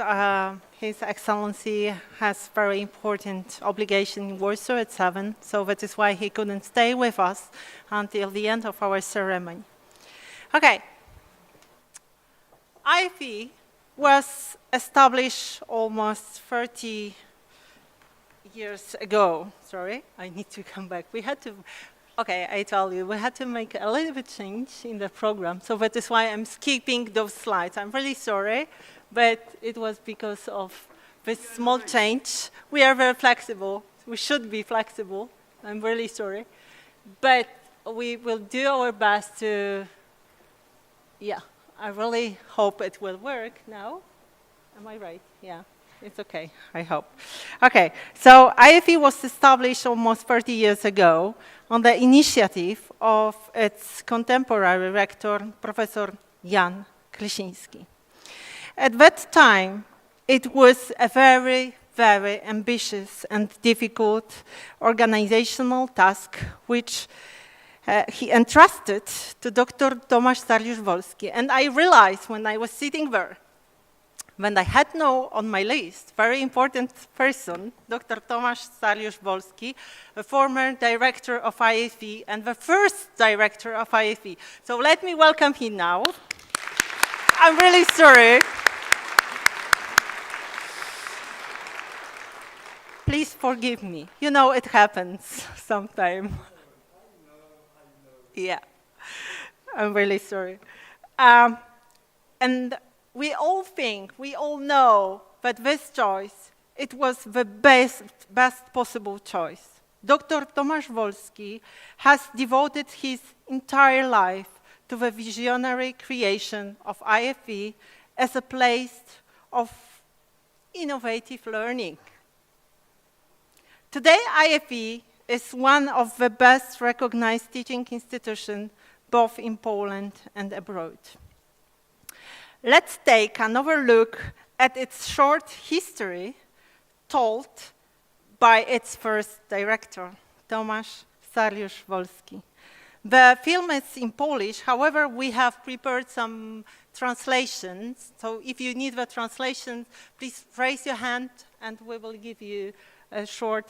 His Excellency has very important obligation in Warsaw at 7, so that is why he couldn't stay with us until the end of our ceremony. Okay, IFE was established almost 30 years ago. Sorry, I need to come back. We had to, okay, I tell you, we had to make a little bit change in the program, so that is why I'm skipping those slides. I'm really sorry, but it was because of this small change. We are very flexible. We should be flexible. I'm really sorry. But we will do our best to, yeah, I really hope it will work now. Am I right? Yeah. It's okay, I hope. Okay, so IFE was established almost 30 years ago on the initiative of its contemporary rector, Professor Jan Klesiński. At that time, it was a very, very ambitious and difficult organizational task which he entrusted to Dr. Tomasz Salish-Bolsky. And I realized when I was sitting there, when I had on my list, very important person, Dr. Tomasz Salish-Bolsky, a former director of IFE and the first director of IFE. So let me welcome him now. I'm really sorry. Please forgive me. You know, it happens sometime. Yeah, I'm really sorry. And we all think, we all know that this choice, it was the best possible choice. Dr. Tomasz Bolsky has devoted his entire life to the visionary creation of IFE as a place of innovative learning. Today, IFE is one of the best recognized teaching institutions both in Poland and abroad. Let's take another look at its short history told by its first director, Tomasz Salish-Bolsky. The film is in Polish, however, we have prepared some translations. So if you need the translation, please raise your hand and we will give you a short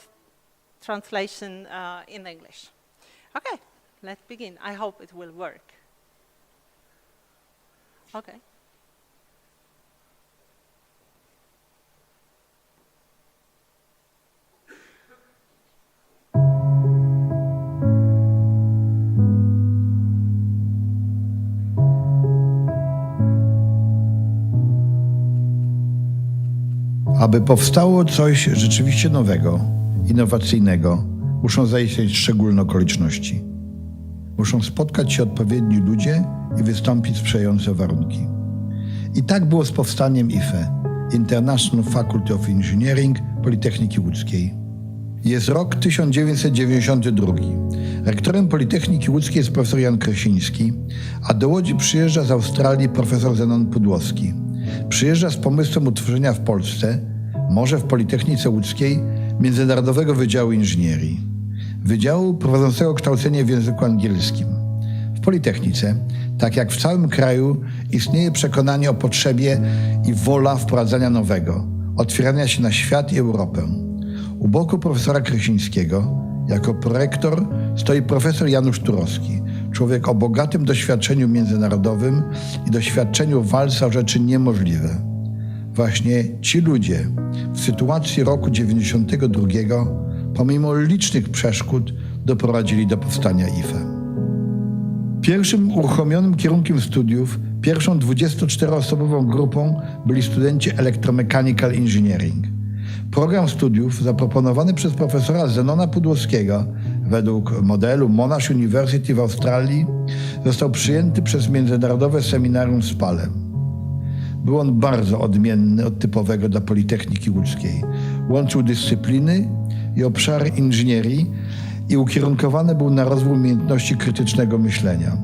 translation in English. Okay, let's begin. I hope it will work. Okay. Aby powstało coś rzeczywiście nowego, innowacyjnego, muszą zaistnieć szczególne okoliczności. Muszą spotkać się odpowiedni ludzie i wystąpić sprzyjające warunki. I tak było z powstaniem IFE, International Faculty of Engineering Politechniki Łódzkiej. Jest rok 1992. Rektorem Politechniki Łódzkiej jest profesor Jan Klesiński, a do Łodzi przyjeżdża z Australii profesor Zenon Pudłowski. Przyjeżdża z pomysłem utworzenia w Polsce, może w Politechnice Łódzkiej, Międzynarodowego Wydziału Inżynierii. Wydziału prowadzącego kształcenie w języku angielskim. W Politechnice, tak jak w całym kraju, istnieje przekonanie o potrzebie i wola wprowadzania nowego, otwierania się na świat i Europę. U boku profesora Klesińskiego, jako prorektor, stoi profesor Janusz Turowski, człowiek o bogatym doświadczeniu międzynarodowym i doświadczeniu w walce o rzeczy niemożliwe. Właśnie ci ludzie w sytuacji roku 92, pomimo licznych przeszkód, doprowadzili do powstania IFE. Pierwszym uruchomionym kierunkiem studiów, pierwszą 24-osobową grupą byli studenci Electromechanical Engineering. Program studiów zaproponowany przez profesora Zenona Pudłowskiego według modelu Monash University w Australii został przyjęty przez Międzynarodowe Seminarium w Spale. Był on bardzo odmienny od typowego dla Politechniki Łódzkiej. Łączył dyscypliny i obszary inżynierii i ukierunkowany był na rozwój umiejętności krytycznego myślenia.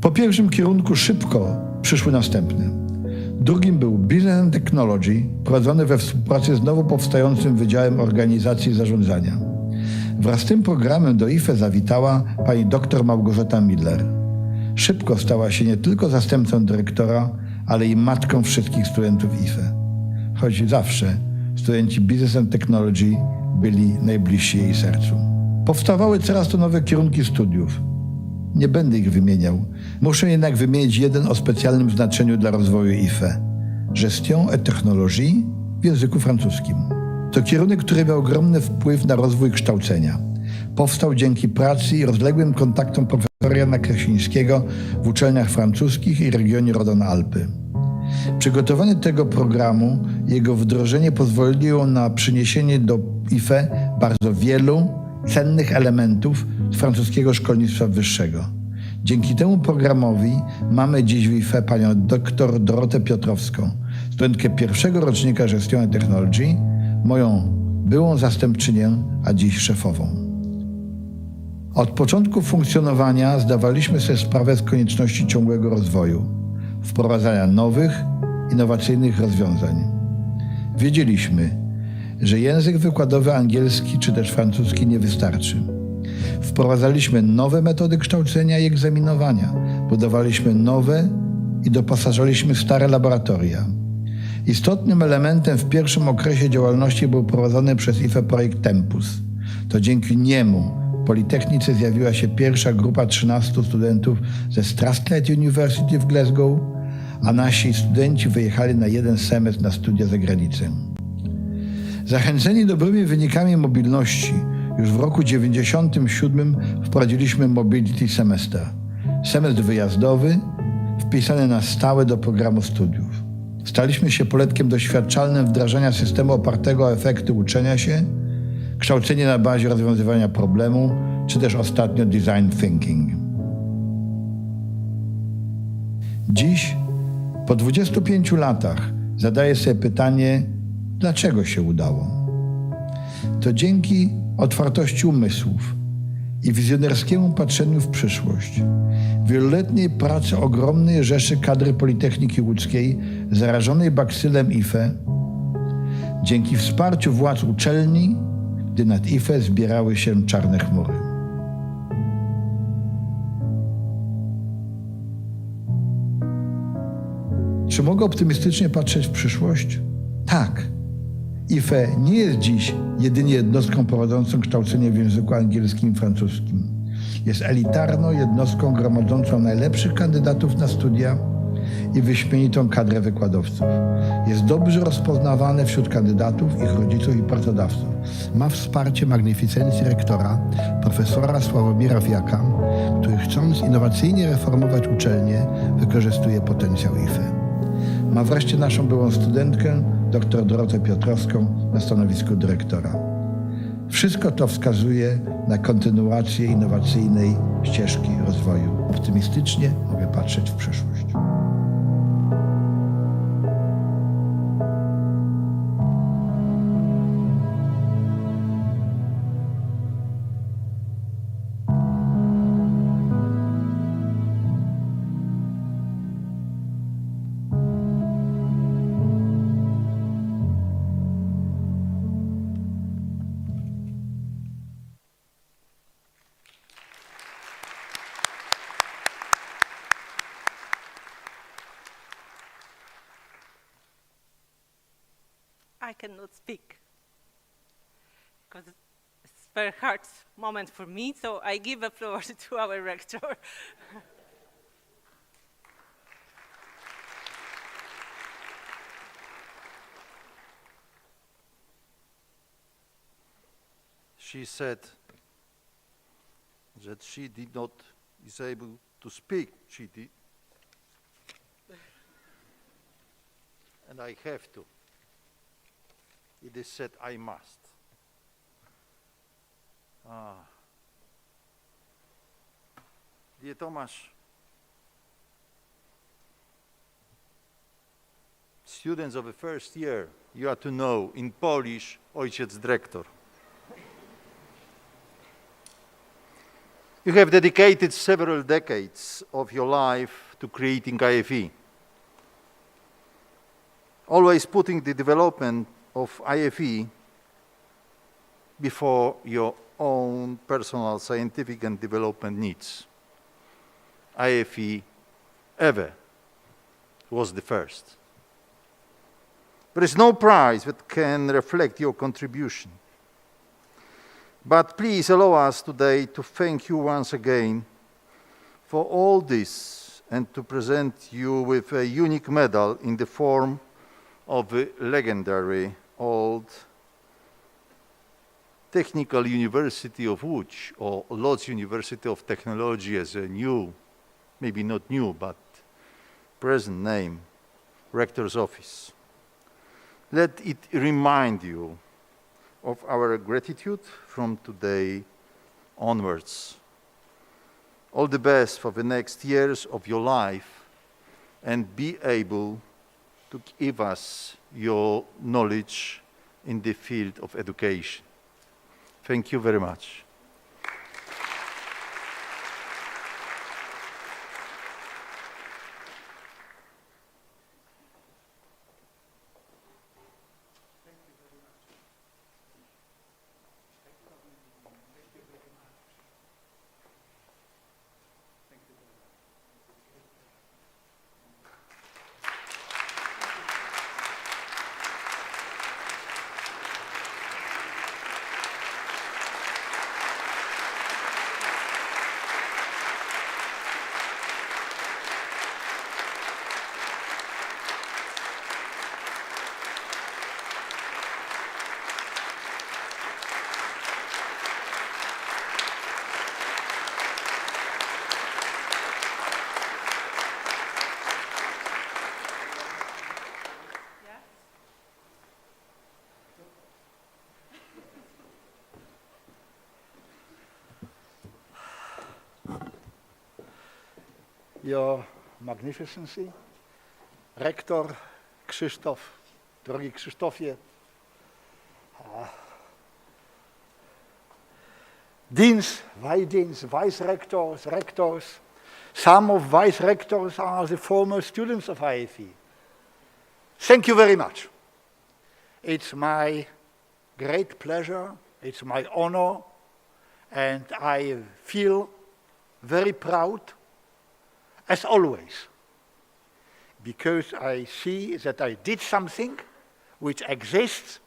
Po pierwszym kierunku szybko przyszły następne. Drugim był Business and Technology, prowadzony we współpracy z nowo powstającym Wydziałem Organizacji i Zarządzania. Wraz z tym programem do IFE zawitała pani dr Małgorzata Miller. Szybko stała się nie tylko zastępcą dyrektora, ale i matką wszystkich studentów IFE. Choć zawsze studenci Business and Technology byli najbliżsi jej sercu. Powstawały coraz to nowe kierunki studiów. Nie będę ich wymieniał. Muszę jednak wymienić jeden o specjalnym znaczeniu dla rozwoju IFE. Gestion et technologie w języku francuskim. To kierunek, który miał ogromny wpływ na rozwój kształcenia. Powstał dzięki pracy i rozległym kontaktom profesora Jana Klesińskiego w uczelniach francuskich i regionie Rodon-Alpy. Przygotowanie tego programu i jego wdrożenie pozwoliło na przyniesienie do IFE bardzo wielu cennych elementów z francuskiego szkolnictwa wyższego. Dzięki temu programowi mamy dziś w IFE panią dr Dorotę Piotrowską, studentkę pierwszego rocznika Gestion et Technology, moją byłą zastępczynię, a dziś szefową. Od początku funkcjonowania zdawaliśmy sobie sprawę z konieczności ciągłego rozwoju, wprowadzania nowych, innowacyjnych rozwiązań. Wiedzieliśmy, że język wykładowy angielski czy też francuski nie wystarczy. Wprowadzaliśmy nowe metody kształcenia i egzaminowania, budowaliśmy nowe i doposażaliśmy stare laboratoria. Istotnym elementem w pierwszym okresie działalności był prowadzony przez IFE projekt Tempus. To dzięki niemu w Politechnice zjawiła się pierwsza grupa 13 studentów ze Strathclyde University w Glasgow, a nasi studenci wyjechali na jeden semestr na studia za granicę. Zachęceni dobrymi wynikami mobilności, już w roku 1997 wprowadziliśmy Mobility Semester. Semestr wyjazdowy, wpisany na stałe do programu studiów. Staliśmy się poletkiem doświadczalnym wdrażania systemu opartego o efekty uczenia się, kształcenie na bazie rozwiązywania problemu, czy też ostatnio design thinking. Dziś, po 25 latach, zadaję sobie pytanie, dlaczego się udało? To dzięki otwartości umysłów i wizjonerskiemu patrzeniu w przyszłość, wieloletniej pracy ogromnej rzeszy kadry Politechniki Łódzkiej zarażonej bakcylem IFE, dzięki wsparciu władz uczelni, gdy nad IFE zbierały się czarne chmury. Czy mogę optymistycznie patrzeć w przyszłość? Tak. IFE nie jest dziś jedynie jednostką prowadzącą kształcenie w języku angielskim i francuskim. Jest elitarną jednostką gromadzącą najlepszych kandydatów na studia i wyśmienitą kadrę wykładowców. Jest dobrze rozpoznawane wśród kandydatów, ich rodziców i pracodawców. Ma wsparcie magnificencji rektora, profesora Sławomira Wiaka, który chcąc innowacyjnie reformować uczelnię, wykorzystuje potencjał IFE. Ma wreszcie naszą byłą studentkę, dr Dorotę Piotrowską, na stanowisku dyrektora. Wszystko to wskazuje na kontynuację innowacyjnej ścieżki rozwoju. Optymistycznie mogę patrzeć w przyszłość. I cannot speak because it's a very hard moment for me, so I give the floor to our rector. She said that she did not is able to speak. She did, and I have to. It is said I must. Dear Tomasz, students of the first year, you are to know in Polish, ojciec dyrektor. You have dedicated several decades of your life to creating IFE, always putting the development of IFE before your own personal scientific and development needs. IFE ever was the first. There is no prize that can reflect your contribution. But please allow us today to thank you once again for all this and to present you with a unique medal in the form of the legendary old Technical University of Łódź, or Lodz University of Technology as a new, maybe not new, but present name, Rector's Office. Let it remind you of our gratitude from today onwards. All the best for the next years of your life, and be able to give us your knowledge in the field of education. Thank you very much. Your Magnificency, Rektor Krzysztof, drogi Krzysztofie, Deans, Vice Rectors, Rectors. Some of Vice Rectors are the former students of IFE. Thank you very much. It's my great pleasure, it's my honor, and I feel very proud, as always, because I see that I did something which exists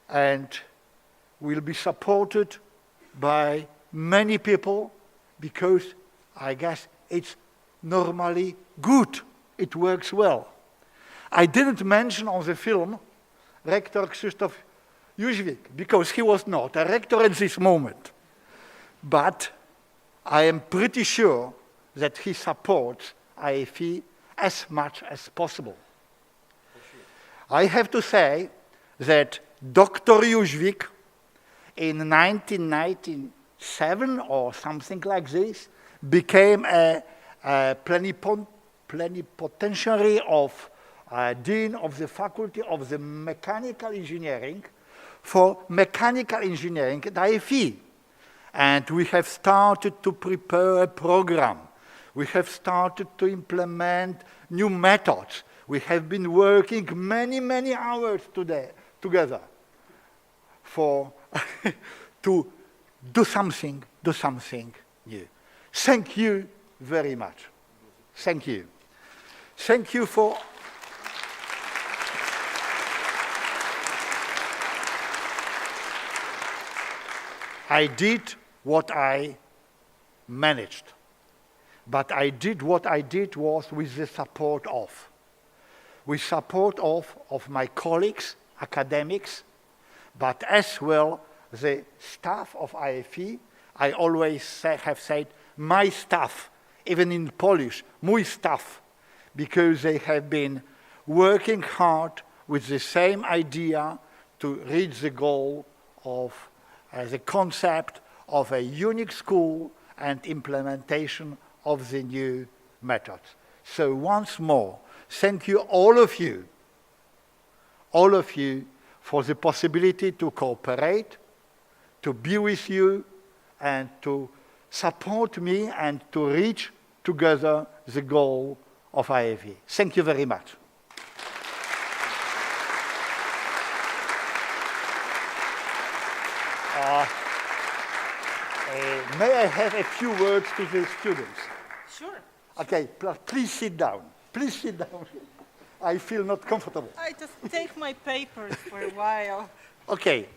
and will be supported by many people, because I guess it's normally good, it works well. I didn't mention on the film Rector Krzysztof Jóźwik, because he was not a rector at this moment. But I am pretty sure that he supports IFE as much as possible. I have to say that Dr. Jóźwik in 1997 or something like this became a plenipotentiary of Dean of the Faculty of the Mechanical Engineering for Mechanical Engineering at IFE. And we have started to prepare a program. We have started to implement new methods. We have been working many hours together to do something new. Thank you very much. Thank you. Thank you for I did what I managed, but I did what I did was with the support of my colleagues, academics, but as well the staff of IFE. I always have said my staff, even in Polish, mój staff, because they have been working hard with the same idea to reach the goal of the concept of a unique school and implementation of the new methods. So once more, thank you, all of you, for the possibility to cooperate, to be with you, and to support me and to reach together the goal of IFE. Thank you very much. May I have a few words to the students? Sure. Okay, please sit down. Please sit down. I feel not comfortable. I just take my papers for a while. Okay.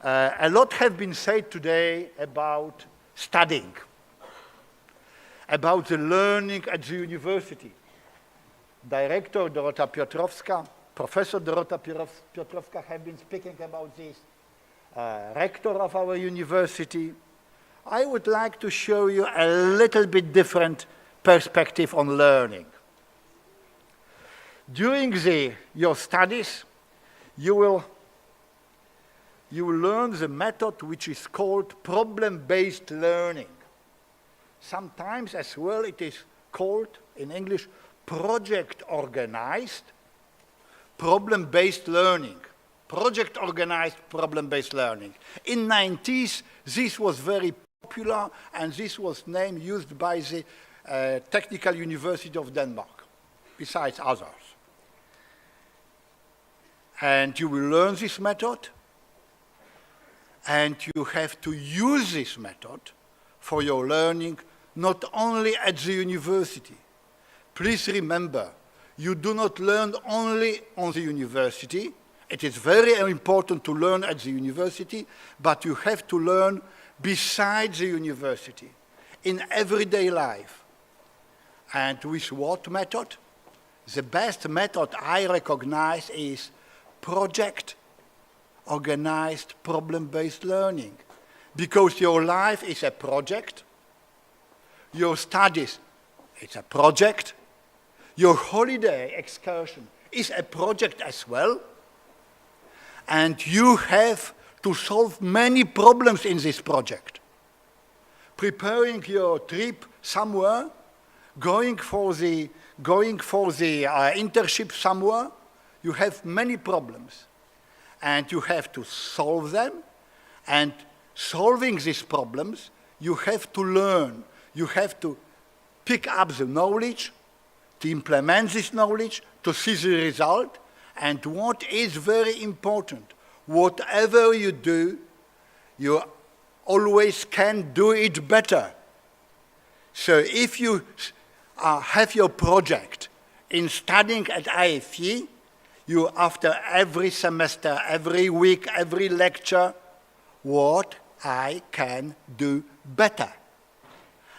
A lot has been said today about studying, about the learning at the university. Director Dorota Piotrowska, Professor Dorota Piotrowska have been speaking about this. Rector of our university. I would like to show you a little bit different perspective on learning. During your studies, you will learn the method which is called problem-based learning. Sometimes as well it is called, in English, project-organized problem-based learning. Project-organized problem-based learning. In the 90s, this was very popular, and this was name used by the Technical University of Denmark, besides others. And you will learn this method, and you have to use this method for your learning, not only at the university. Please remember, you do not learn only on the university. It is very important to learn at the university, but you have to learn besides the university, in everyday life. And with what method? The best method I recognize is project-organized problem-based learning. Because your life is a project, your studies, it's a project, your holiday excursion is a project as well, and you have to solve many problems in this project. Preparing your trip somewhere, going for the internship somewhere, you have many problems. And you have to solve them. And solving these problems, you have to learn. You have to pick up the knowledge, to implement this knowledge, to see the result. And what is very important, whatever you do, you always can do it better. So if you have your project in studying at IFE, you, after every semester, every week, every lecture, what I can do better.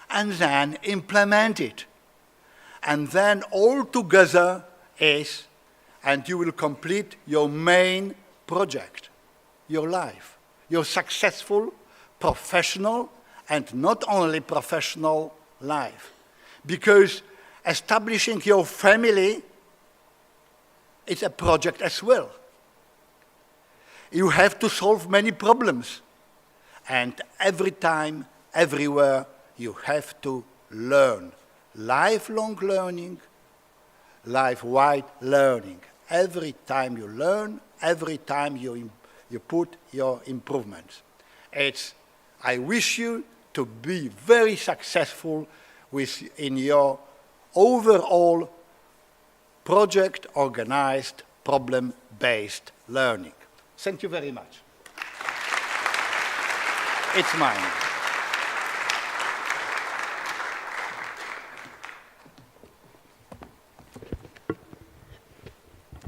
And then implement it. And then all together is, and you will complete your main project, your life, your successful, professional, and not only professional life. Because establishing your family is a project as well. You have to solve many problems. And every time, everywhere, you have to learn. Lifelong learning, life-wide learning. Every time you learn, every time you put your improvements. I wish you to be very successful in your overall project-organized, problem-based learning. Thank you very much. It's mine.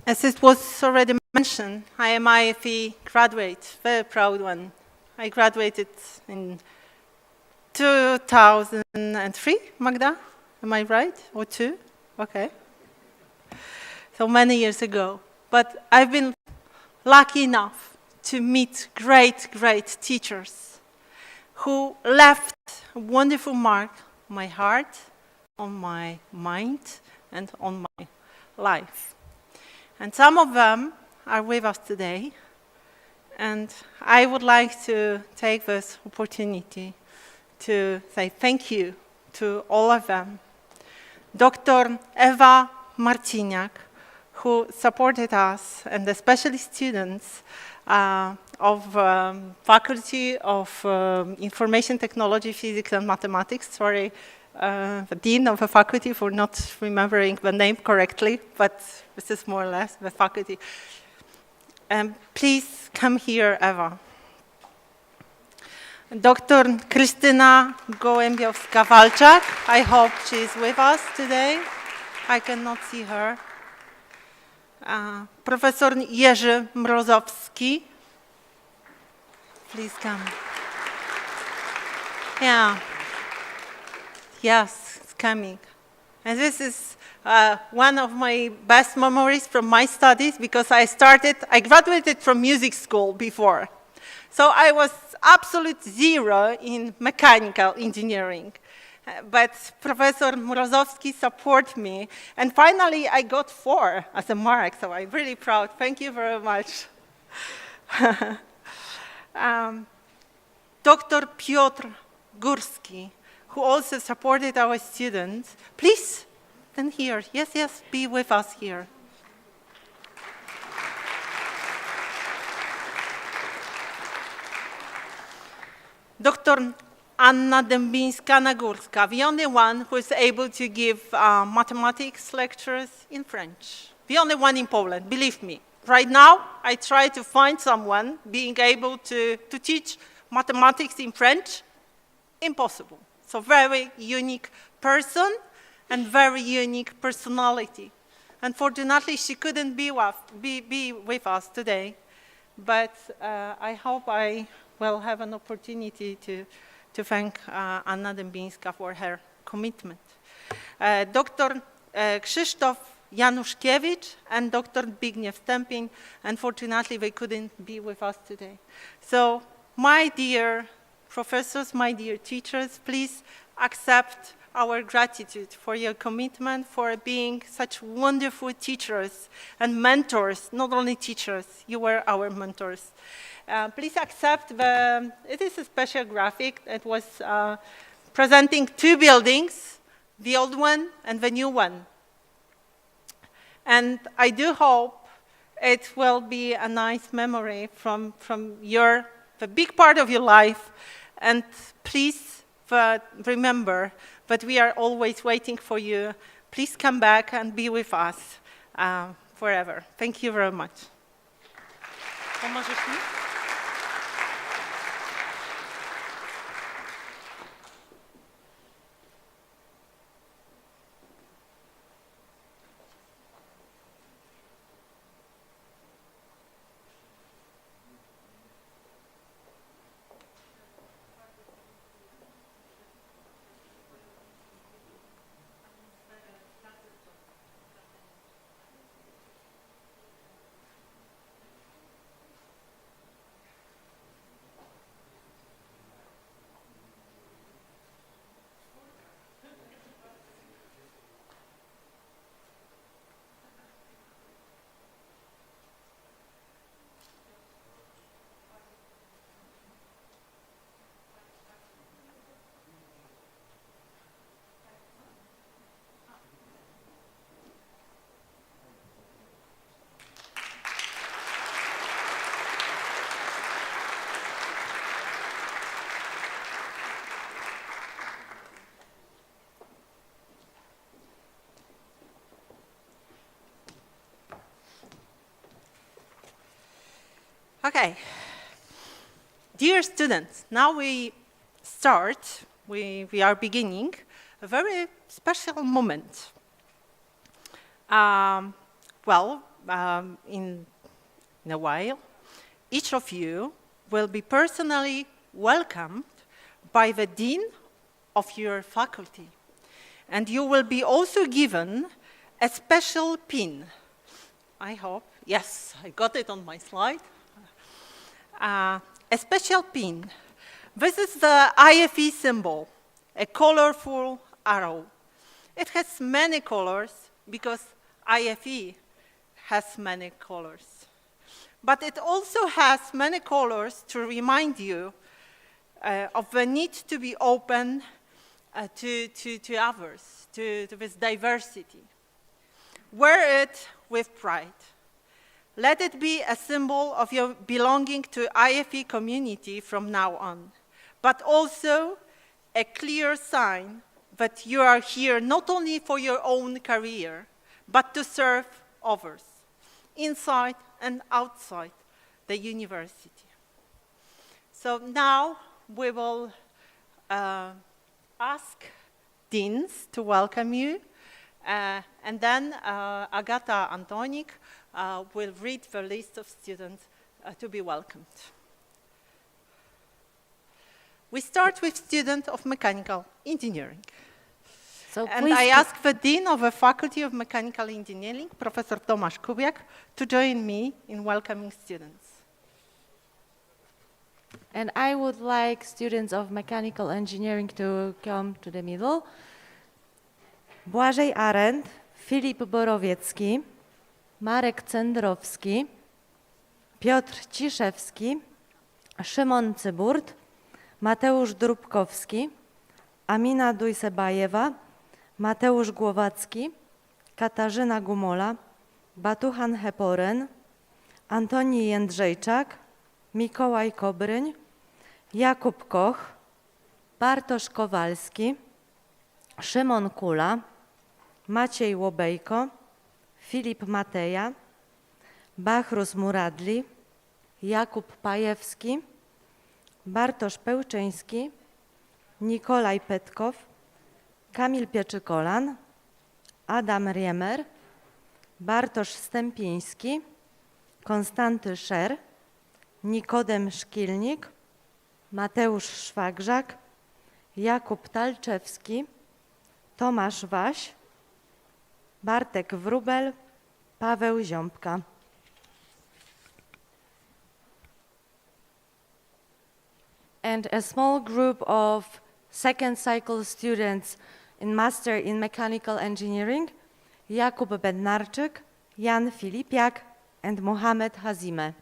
As it was already mentioned, I am IFE graduate, very proud one. I graduated in 2003, Magda, am I right? Or 2? Okay. So many years ago. But I've been lucky enough to meet great, great teachers who left a wonderful mark on my heart, on my mind, and on my life. And some of them are with us today. And I would like to take this opportunity to say thank you to all of them. Dr. Eva Marciniak, who supported us, and especially students of Faculty of Information Technology, Physics and Mathematics. Sorry, the Dean of the Faculty for not remembering the name correctly, but this is more or less the faculty. Please come here, Eva. Dr. Krystyna Gołębiowska-Walczak, I hope she is with us today. I cannot see her. Professor Jerzy Mrozowski. Please come. Yeah. Yes, it's coming. And this is one of my best memories from my studies because I graduated from music school before. So I was absolute zero in mechanical engineering. But Professor Mrozowski supported me. And finally, I got 4 as a mark, so I'm really proud. Thank you very much. Dr. Piotr Górski, who also supported our students. Please, stand here. Yes, yes, be with us here. Dr. Anna Dębińska-Nagórska, the only one who is able to give mathematics lectures in French. The only one in Poland, believe me. Right now, I try to find someone being able to teach mathematics in French. Impossible. So very unique person and very unique personality. Unfortunately, she couldn't be with us today, but I hope I will have an opportunity to thank Anna Dębińska for her commitment. Dr. Krzysztof Januszkiewicz and Dr. Zbigniew Stępień, unfortunately, they couldn't be with us today. So, my dear professors, my dear teachers, please accept our gratitude for your commitment, for being such wonderful teachers and mentors, not only teachers, you were our mentors. Please accept it is a special graphic that was presenting two buildings, the old one and the new one. And I do hope it will be a nice memory from the big part of your life. And please remember that we are always waiting for you. Please come back and be with us forever. Thank you very much. Pomożesz mi? Okay, dear students, now we are beginning a very special moment. In a while, each of you will be personally welcomed by the dean of your faculty. And you will be also given a special pin. I hope, yes, I got it on my slide. A special pin. This is the IFE symbol, a colorful arrow. It has many colors because IFE has many colors. But it also has many colors to remind you of the need to be open to others, to this diversity. Wear it with pride. Let it be a symbol of your belonging to IFE community from now on, but also a clear sign that you are here not only for your own career, but to serve others, inside and outside the university. So now we will ask deans to welcome you, and then Agata Antonik will read the list of students to be welcomed. We start with student of mechanical engineering. So And I ask the Dean of the Faculty of Mechanical Engineering, Professor Tomasz Kubiak, to join me in welcoming students. And I would like students of mechanical engineering to come to the middle. Błażej Arendt, Filip Borowiecki, Marek Cendrowski, Piotr Ciszewski, Szymon Cyburt, Mateusz Drubkowski, Amina Dujsebajewa, Mateusz Głowacki, Katarzyna Gumola, Batuchan Heporen, Antoni Jędrzejczak, Mikołaj Kobryń, Jakub Koch, Bartosz Kowalski, Szymon Kula, Maciej Łobejko, Filip Mateja, Bachrus Muradli, Jakub Pajewski, Bartosz Pełczyński, Nikolaj Petkow, Kamil Pieczykolan, Adam Riemer, Bartosz Stępiński, Konstanty Szer, Nikodem Szkilnik, Mateusz Szwagrzak, Jakub Talczewski, Tomasz Waś, Bartek Wróbel, Paweł Ziąbka. And a small group of second cycle students in Master in Mechanical Engineering, Jakub Bednarczyk, Jan Filipiak, and Mohamed Hazime.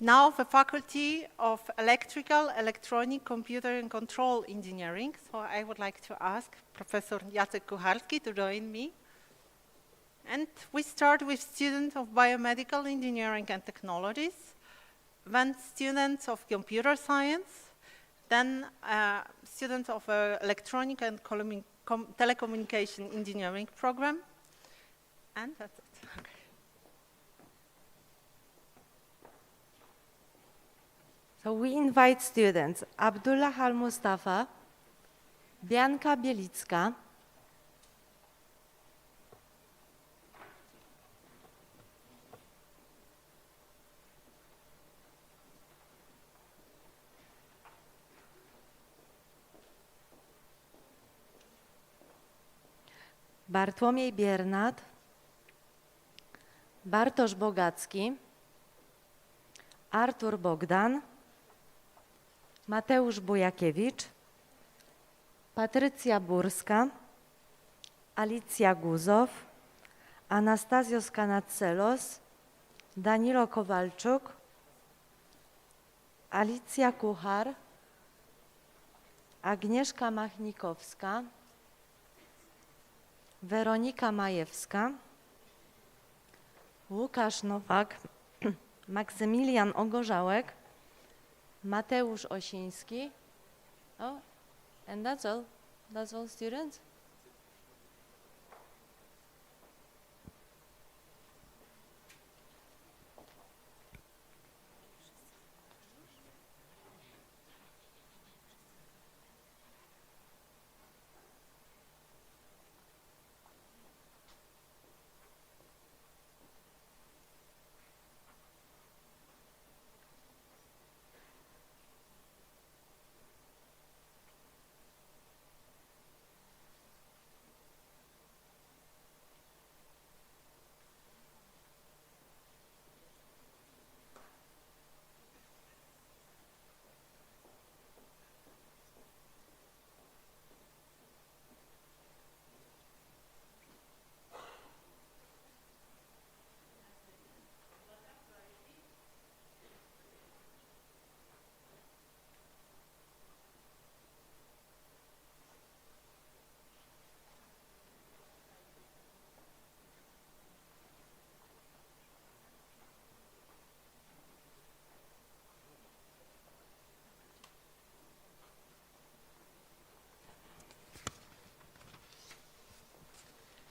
Now the Faculty of Electrical, Electronic, Computer and Control Engineering. So I would like to ask Professor Jacek Kucharski to join me. And we start with students of biomedical engineering and technologies, then students of computer science, then students of electronic and telecommunication engineering program. And that's it. Okay. So we invite students Abdullah Al-Mustafa, Bianka Bielicka, Bartłomiej Biernat, Bartosz Bogacki, Artur Bogdan, Mateusz Bujakiewicz, Patrycja Burska, Alicja Guzow, Anastasios Kanatselos, Danilo Kowalczuk, Alicja Kuchar, Agnieszka Machnikowska, Weronika Majewska, Łukasz Nowak, Maksymilian Ogorzałek, Mateusz Osiński. Oh, and that's all. That's all students?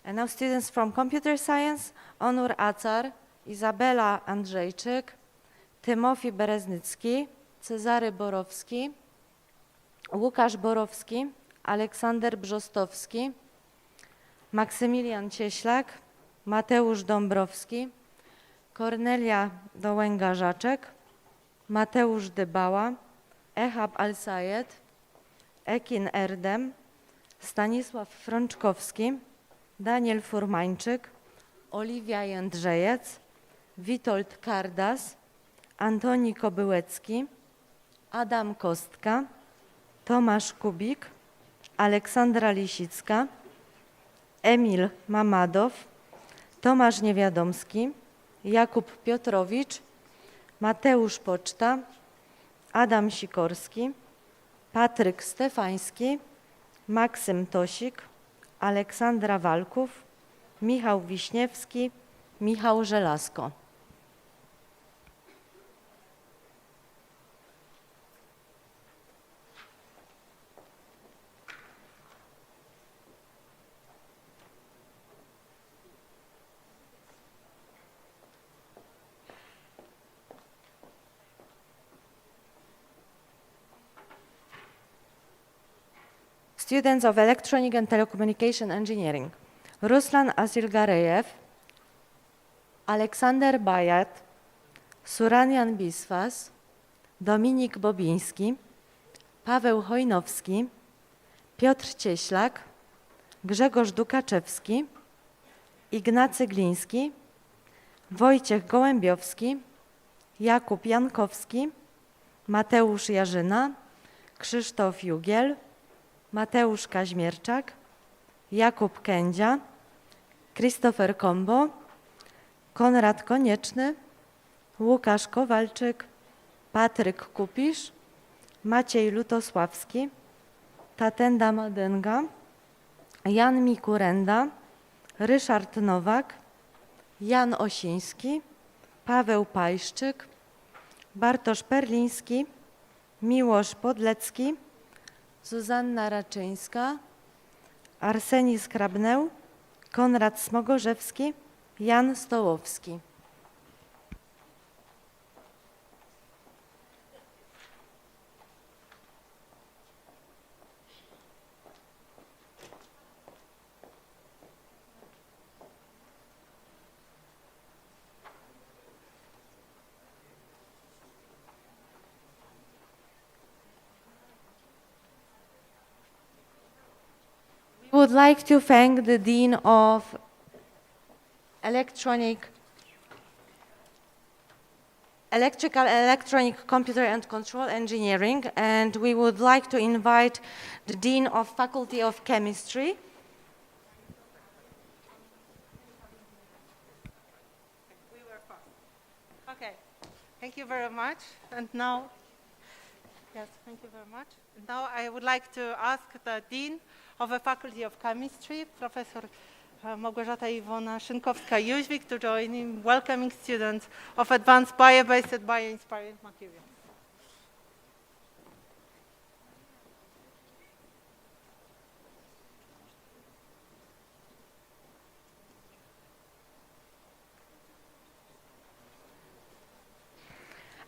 And now students from computer science, Onur Acar, Izabela Andrzejczyk, Tymofi Bereznycki, Cezary Borowski, Łukasz Borowski, Aleksander Brzostowski, Maksymilian Cieślak, Mateusz Dąbrowski, Kornelia Dołęga-Żaczek, Mateusz Dybała, Ehab Al-Sayed, Ekin Erdem, Stanisław Frączkowski, Daniel Furmańczyk, Oliwia Jędrzejec, Witold Kardas, Antoni Kobyłecki, Adam Kostka, Tomasz Kubik, Aleksandra Lisicka, Emil Mamadow, Tomasz Niewiadomski, Jakub Piotrowicz, Mateusz Poczta, Adam Sikorski, Patryk Stefański, Maksym Tosik, Aleksandra Walków, Michał Wiśniewski, Michał Żelazko. Students of Electronic and Telecommunication Engineering, Ruslan Asilgareyev, Aleksander Bajat, Suranian Biswas, Dominik Bobiński, Paweł Hojnowski, Piotr Cieślak, Grzegorz Dukaczewski, Ignacy Gliński, Wojciech Gołębiowski, Jakub Jankowski, Mateusz Jarzyna, Krzysztof Jugiel, Mateusz Kaźmierczak, Jakub Kędzia, Christopher Kombo, Konrad Konieczny, Łukasz Kowalczyk, Patryk Kupisz, Maciej Lutosławski, Tatenda Madęga, Jan Mikurenda, Ryszard Nowak, Jan Osiński, Paweł Pajszczyk, Bartosz Perliński, Miłosz Podlecki, Zuzanna Raczyńska, Arsenij Skrabneu, Konrad Smogorzewski, Jan Stołowski. We would like to thank the Dean of Electronic Computer and Control Engineering, and we would like to invite the Dean of Faculty of Chemistry. We were fast. Okay, thank you very much. And now, yes, thank you very much. And now I would like to ask the Dean of the Faculty of Chemistry, Professor Małgorzata Iwona Szynkowska-Jóźwik, to join in welcoming students of Advanced Bio-Based and Bio-Inspired Materials.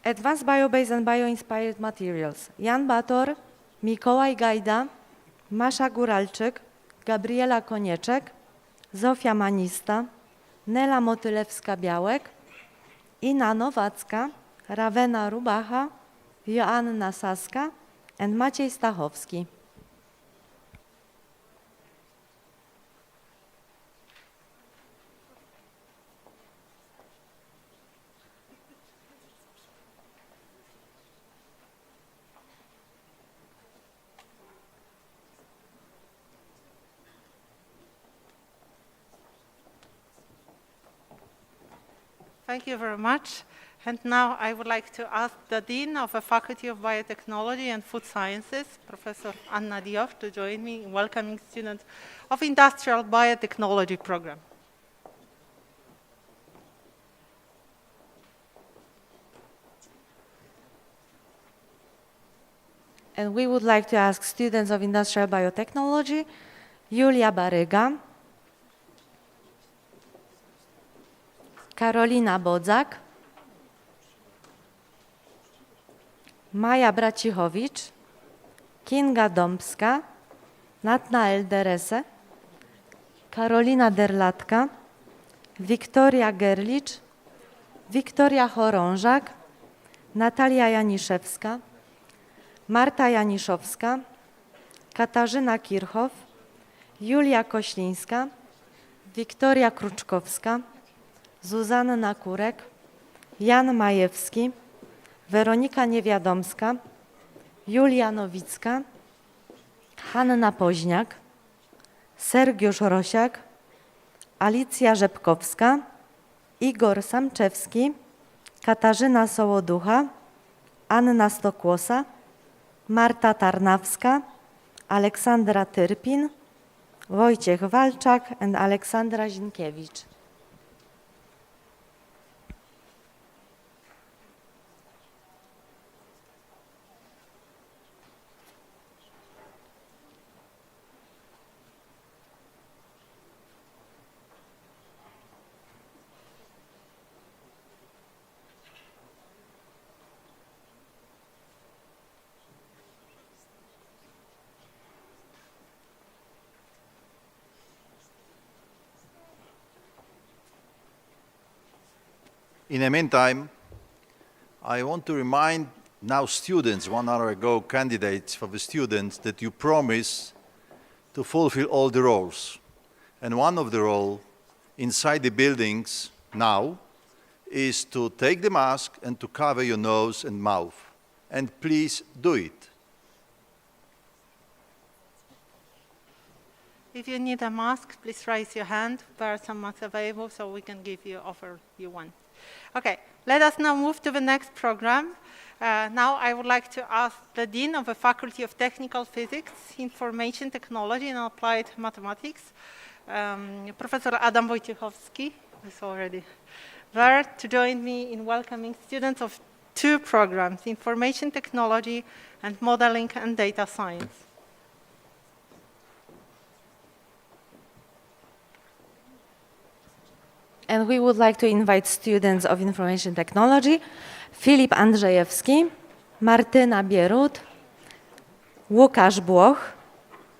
Advanced Bio-Based and Bio-Inspired Materials. Jan Bator, Mikołaj Gajda, Masza Góralczyk, Gabriela Konieczek, Zofia Manista, Nela Motylewska-Białek, Ina Nowacka, Rawena Rubacha, Joanna Saska and Maciej Stachowski. Thank you very much. And now I would like to ask the Dean of the Faculty of Biotechnology and Food Sciences, Professor Anna Dioch, to join me in welcoming students of Industrial Biotechnology program. And we would like to ask students of Industrial Biotechnology, Julia Baryga, Karolina Bodzak, Maja Bracichowicz, Kinga Dąbska, Natnael Derese, Karolina Derlatka, Wiktoria Gerlicz, Wiktoria Chorążak, Natalia Janiszewska, Marta Janiszowska, Katarzyna Kirchhoff, Julia Koślińska, Wiktoria Kruczkowska, Zuzanna Kurek, Jan Majewski, Weronika Niewiadomska, Julia Nowicka, Hanna Poźniak, Sergiusz Rosiak, Alicja Rzepkowska, Igor Samczewski, Katarzyna Sołoducha, Anna Stokłosa, Marta Tarnawska, Aleksandra Tyrpin, Wojciech Walczak and Aleksandra Zinkiewicz. In the meantime, I want to remind now students, 1 hour ago candidates for the students, that you promise to fulfill all the roles. And one of the roles inside the buildings now is to take the mask and to cover your nose and mouth. And please do it. if you need a mask, please raise your hand. There are some masks available, so we can offer you one. Okay, let us now move to the next program. Now I would like to ask the Dean of the Faculty of Technical Physics, Information Technology and Applied Mathematics, Professor Adam Wojciechowski, who is already there, to join me in welcoming students of two programs, Information Technology and Modeling and Data Science. And we would like to invite students of Information Technology, Filip Andrzejewski, Martyna Bierut, Łukasz Błoch,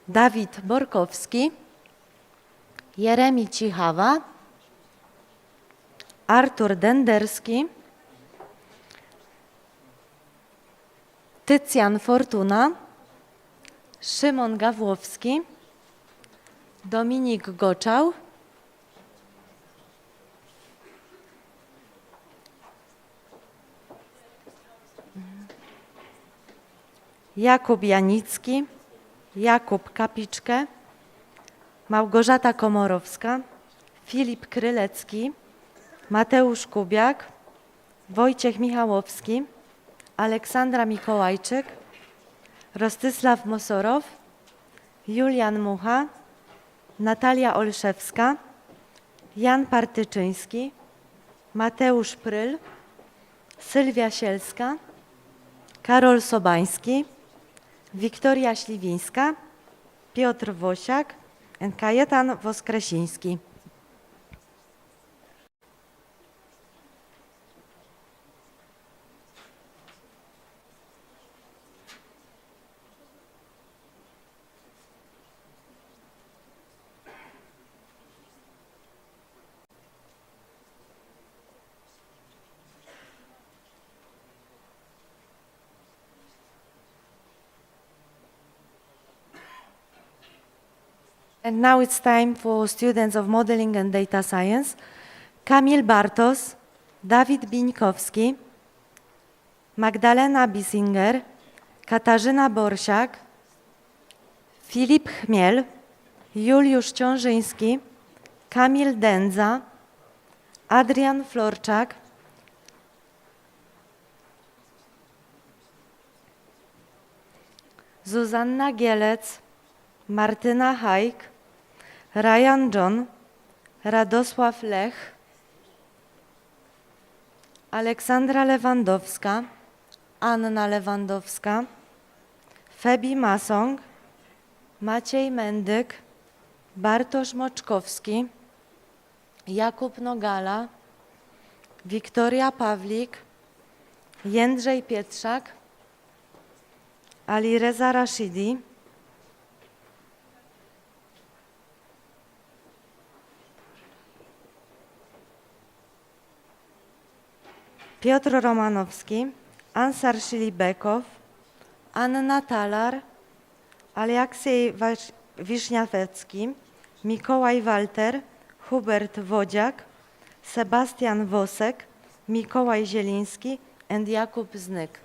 Dawid Borkowski, Jeremi Cichawa, Artur Denderski, Tycjan Fortuna, Szymon Gawłowski, Dominik Goczał, Jakub Janicki, Jakub Kapiczkę, Małgorzata Komorowska, Filip Krylecki, Mateusz Kubiak, Wojciech Michałowski, Aleksandra Mikołajczyk, Rostysław Mosorow, Julian Mucha, Natalia Olszewska, Jan Partyczyński, Mateusz Pryl, Sylwia Sielska, Karol Sobański, Wiktoria Śliwińska, Piotr Wosiak and Kajetan Woskresiński. And now it's time for students of Modeling and Data Science, Kamil Bartos, Dawid Bińkowski, Magdalena Bisinger, Katarzyna Borsiak, Filip Chmiel, Juliusz Ciążyński, Kamil Dędza, Adrian Florczak, Zuzanna Gielec, Martyna Hajk, Ryan John, Radosław Lech, Aleksandra Lewandowska, Anna Lewandowska, Febi Masong, Maciej Mendyk, Bartosz Moczkowski, Jakub Nogala, Wiktoria Pawlik, Jędrzej Pietrzak, Alireza Rashidi, Piotr Romanowski, Ansar Shilibekow, Anna Talar, Aleksiej Wiśniawecki, Mikołaj Walter, Hubert Wodziak, Sebastian Wosek, Mikołaj Zieliński and Jakub Znyk.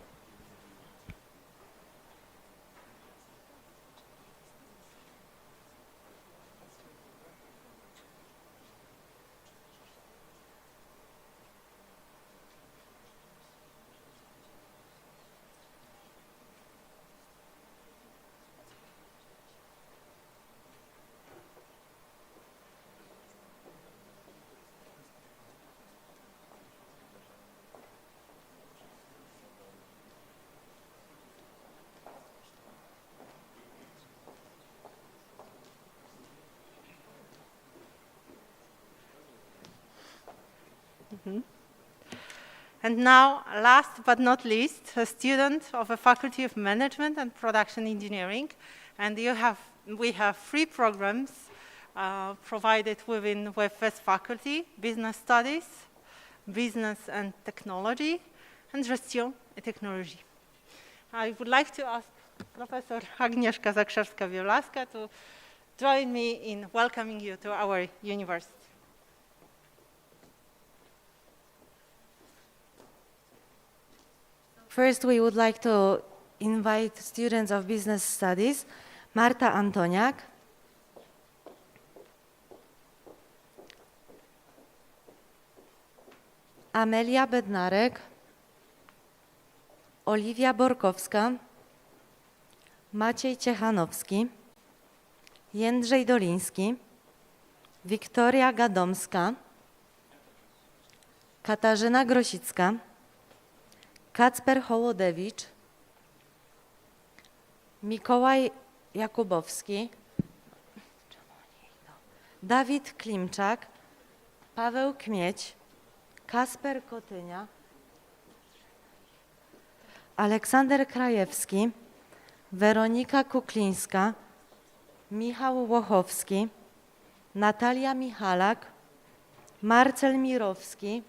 And now, last but not least, a student of the Faculty of Management and Production Engineering. And we have 3 programs provided with this faculty: Business Studies, Business and Technology, and Gestion et Technologie. I would like to ask Professor Agnieszka Zakrzewska-Wielaska to join me in welcoming you to our university. First, we would like to invite students of Business Studies, Marta Antoniak, Amelia Bednarek, Oliwia Borkowska, Maciej Ciechanowski, Jędrzej Doliński, Wiktoria Gadomska, Katarzyna Grosicka, Kacper Hołodewicz, Mikołaj Jakubowski, Dawid Klimczak, Paweł Kmieć, Kasper Kotynia, Aleksander Krajewski, Weronika Kuklińska, Michał Łochowski, Natalia Michalak, Marcel Mirowski,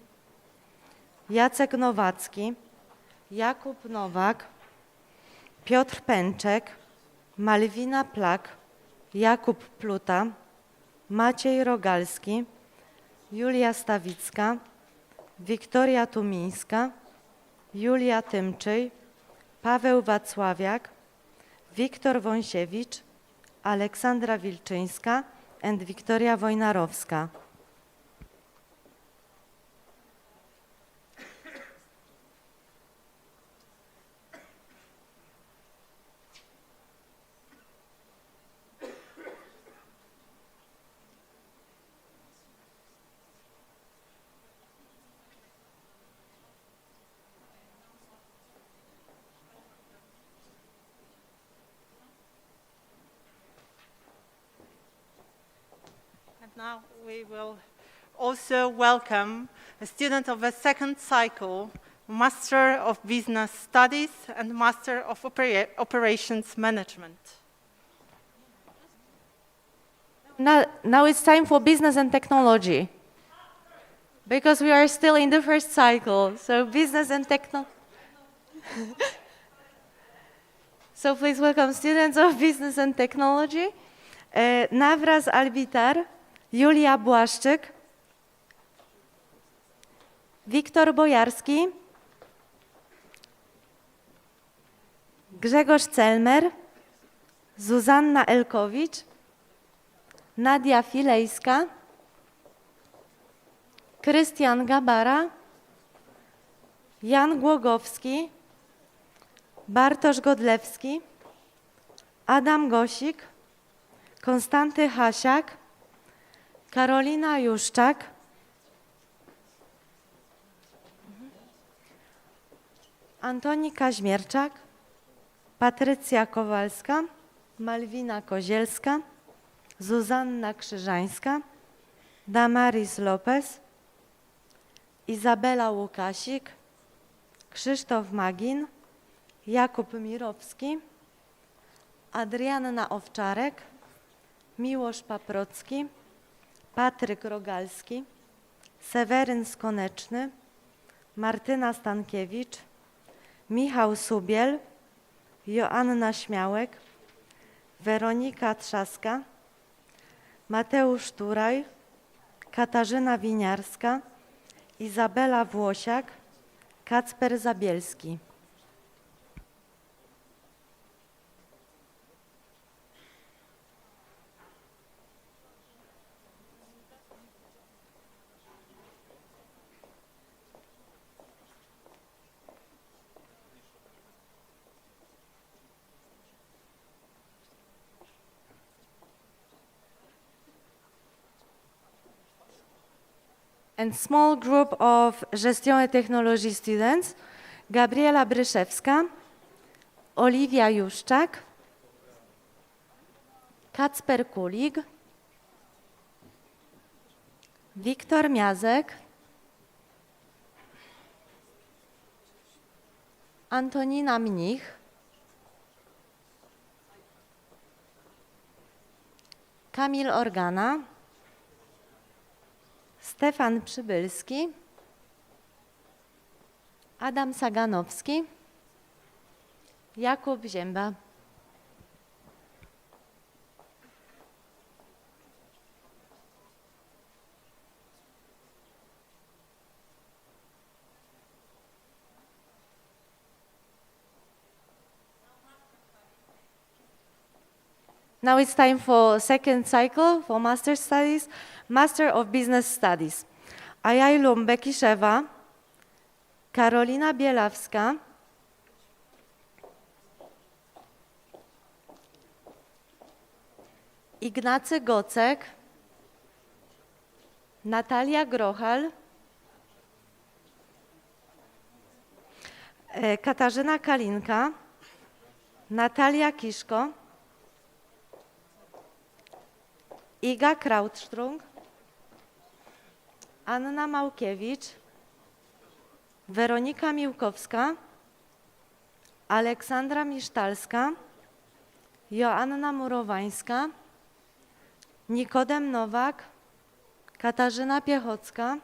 Jacek Nowacki, Jakub Nowak, Piotr Pęczek, Malwina Plak, Jakub Pluta, Maciej Rogalski, Julia Stawicka, Wiktoria Tumińska, Julia Tymczyj, Paweł Wacławiak, Wiktor Wąsiewicz, Aleksandra Wilczyńska and Wiktoria Wojnarowska. Now we will also welcome a student of a second cycle, Master of Business Studies and Master of Operations Management. Now it's time for business and technology, because we are still in the first cycle. So business and technology. So please welcome students of business and technology. Nawraz Albitar, Julia Błaszczyk, Wiktor Bojarski, Grzegorz Celmer, Zuzanna Elkowicz, Nadia Filejska, Krystian Gabara, Jan Głogowski, Bartosz Godlewski, Adam Gosik, Konstanty Hasiak, Karolina Juszczak, Antoni Kaźmierczak, Patrycja Kowalska, Malwina Kozielska, Zuzanna Krzyżańska, Damaris Lopez, Izabela Łukasik, Krzysztof Magin, Jakub Mirowski, Adrianna Owczarek, Miłosz Paprocki, Patryk Rogalski, Seweryn Skoneczny, Martyna Stankiewicz, Michał Subiel, Joanna Śmiałek, Weronika Trzaska, Mateusz Turaj, Katarzyna Winiarska, Izabela Włosiak, Kacper Zabielski. And small group of Gestion et Technologie students, Gabriela Bryszewska, Oliwia Juszczak, Kacper Kulig, Wiktor Miazek, Antonina Mnich, Kamil Organa, Stefan Przybylski, Adam Saganowski, Jakub Zięba. Now it's time for second cycle for Master Studies, Master of Business Studies. Ayaylu Mbekishewa, Karolina Bielawska, Ignacy Gocek, Natalia Grochal, Katarzyna Kalinka, Natalia Kiszko, Iga Krautstrung, Anna Małkiewicz, Weronika Miłkowska, Aleksandra Misztalska, Joanna Murowańska, Nikodem Nowak, Katarzyna Piechocka,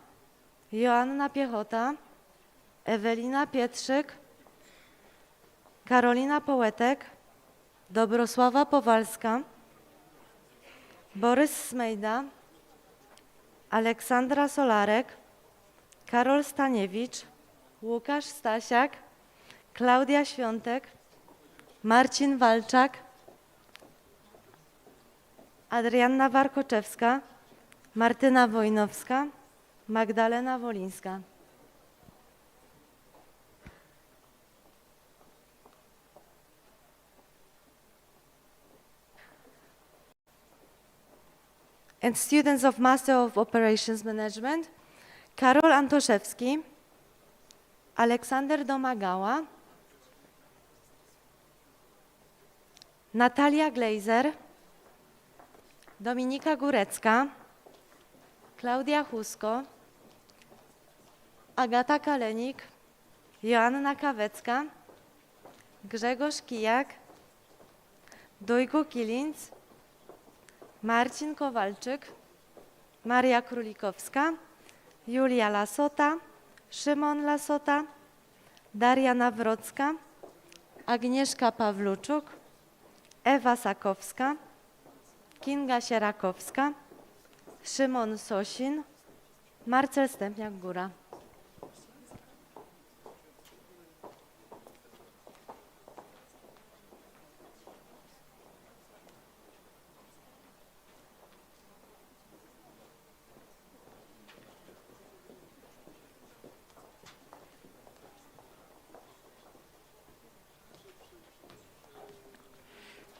Joanna Piechota, Ewelina Pietrzyk, Karolina Połetek, Dobrosława Powalska, Borys Smejda, Aleksandra Solarek, Karol Staniewicz, Łukasz Stasiak, Klaudia Świątek, Marcin Walczak, Adrianna Warkoczewska, Martyna Wojnowska, Magdalena Wolińska. And students of Master of Operations Management, Karol Antoszewski, Aleksander Domagała, Natalia Gleiser, Dominika Górecka, Klaudia Husko, Agata Kalenik, Joanna Kawecka, Grzegorz Kijak, Dujgu Kilinc, Marcin Kowalczyk, Maria Królikowska, Julia Lasota, Szymon Lasota, Daria Nawrocka, Agnieszka Pawluczuk, Ewa Sakowska, Kinga Sierakowska, Szymon Sosin, Marcel Stępniak-Góra.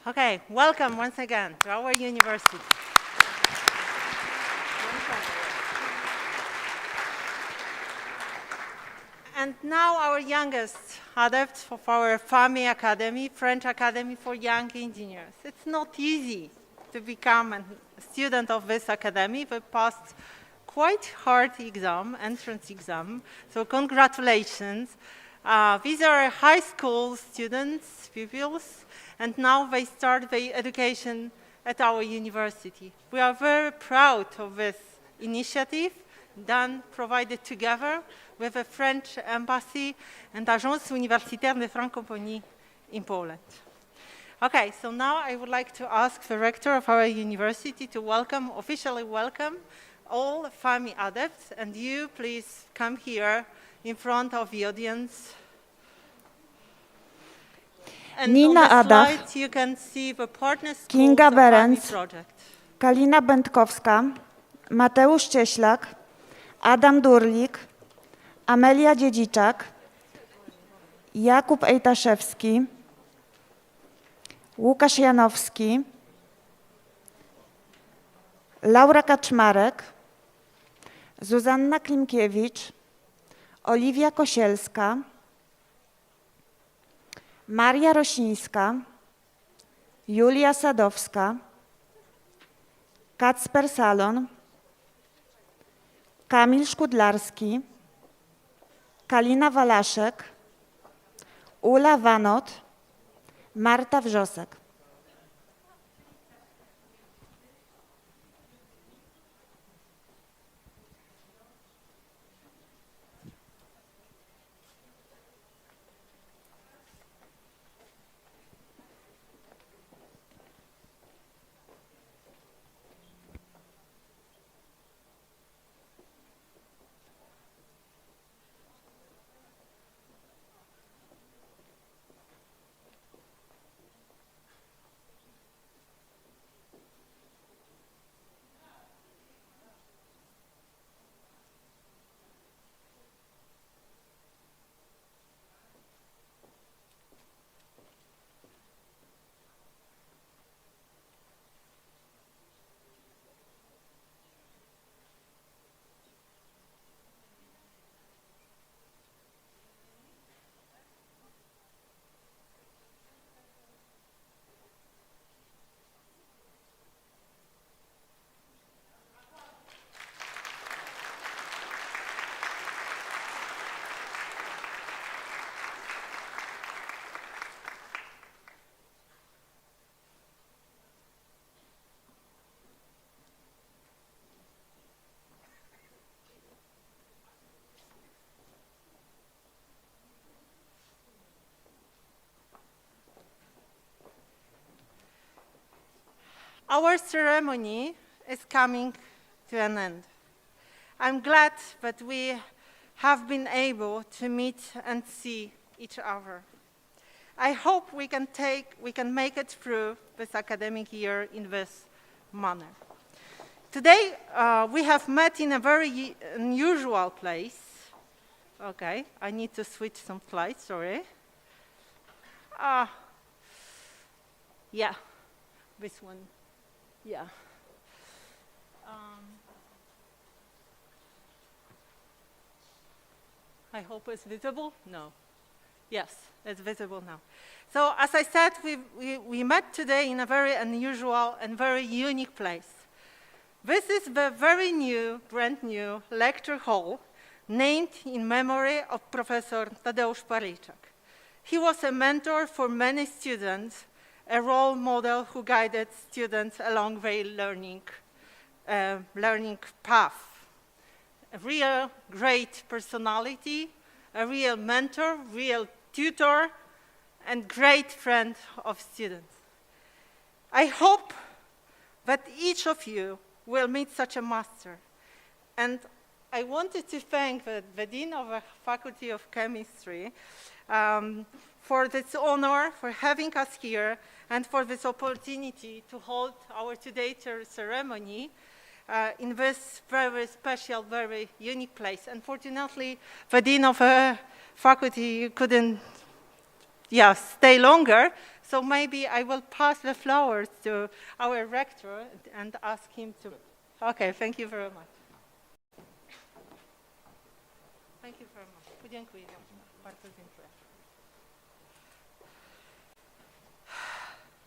Okay, welcome once again to our university. And now our youngest adept of our FAME Academy, French Academy for Young Engineers. It's not easy to become a student of this academy. We passed quite hard exam, entrance exam, so congratulations. These are high school students, pupils, and now they start their education at our university. We are very proud of this initiative provided together with the French Embassy and Agence Universitaire de Francophonie in Poland. Okay, so now I would like to ask the rector of our university to officially welcome all FAME adepts, and you please come here in front of the audience. And Nina on the Adach, slide you can see the partner schools Kinga of FAME Berenc, project. Kalina Będkowska, Mateusz Cieślak, Adam Durlik, Amelia Dziedziczak, Jakub Ejtaszewski, Łukasz Janowski, Laura Kaczmarek, Zuzanna Klimkiewicz, Oliwia Kosielska, Maria Rosińska, Julia Sadowska, Kacper Salon, Kamil Szkudlarski, Kalina Walaszek, Ula Wanot, Marta Wrzosek. Our ceremony is coming to an end. I'm glad that we have been able to meet and see each other. I hope we can make it through this academic year in this manner. Today, we have met in a very unusual place. Okay, I need to switch some slides, sorry. Yeah, this one, yeah. I hope it's visible. No. Yes, it's visible now. So as I said, we met today in a very unusual and very unique place. This is the very new, brand new lecture hall named in memory of Professor Tadeusz Parliczak. He was a mentor for many students, a role model who guided students along their learning path. A real great personality, a real mentor, real tutor, and great friend of students. I hope that each of you will meet such a master. And I wanted to thank the Dean of the Faculty of Chemistry for this honor, for having us here, and for this opportunity to hold our today's ceremony in this very special, very unique place. Unfortunately, the Dean of the Faculty couldn't stay longer, so maybe I will pass the flowers to our rector and ask him to... Okay, thank you very much. Thank you very much. Dziękuję. Bardzo dziękuję.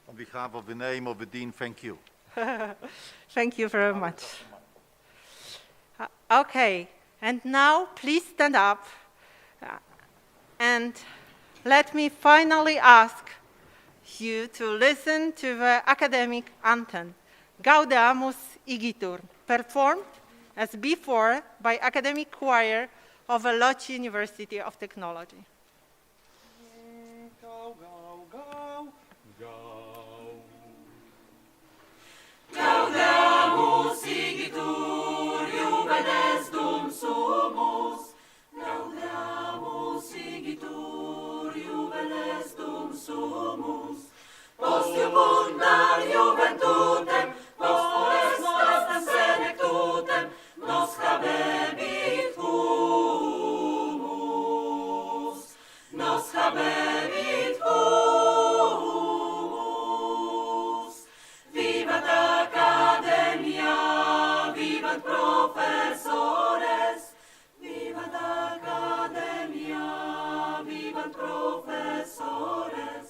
On behalf of the name of the Dean, thank you. Thank you very much. Okay, and now please stand up and let me finally ask you to listen to the academic anthem, Gaudeamus Igitur, performed as before by academic choir of the Lodz University of Technology. Go, go, go, go. Gaudeamus igitur, juvenes dum sumus. Gaudeamus igitur, juvenes dum sumus. Post iubundar juventutem, post molestam senectutem, nos habebit humus. Nos habebit humus. Vivat academia, vivat professores. Vivat academia, vivat professores.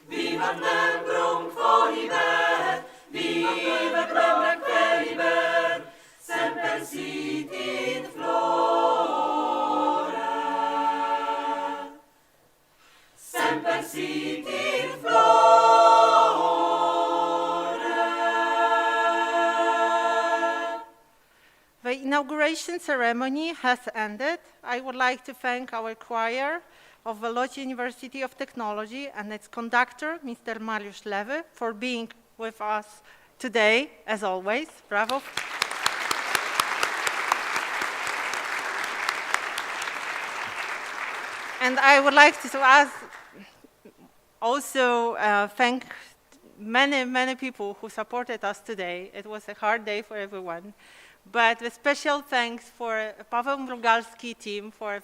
Vivat membrum quolibet, vivat membrum quolibet, semper sit in flore. Semper sit in flore. The inauguration ceremony has ended. I would like to thank our choir of the Lodz University of Technology and its conductor, Mr. Mariusz Lewy, for being with us today, as always. Bravo. And I would like to also thank many people who supported us today. It was a hard day for everyone. But a special thanks for Paweł Mrugalski team, for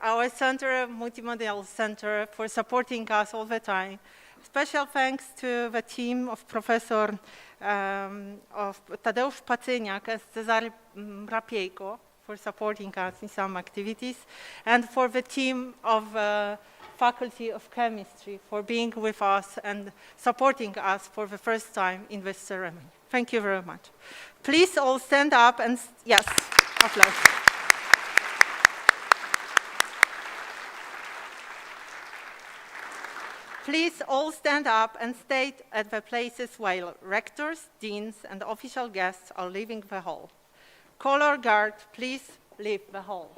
our center, Multimodal Center, for supporting us all the time. Special thanks to the team of Professor of Tadeusz Pacyniak and Cezary Rapiejko for supporting us in some activities, and for the team of Faculty of Chemistry for being with us and supporting us for the first time in this ceremony. Thank you very much. Please all stand up and, yes, applause. Please all stand up and stay at the places while rectors, deans, and official guests are leaving the hall. Color guard, please leave the hall.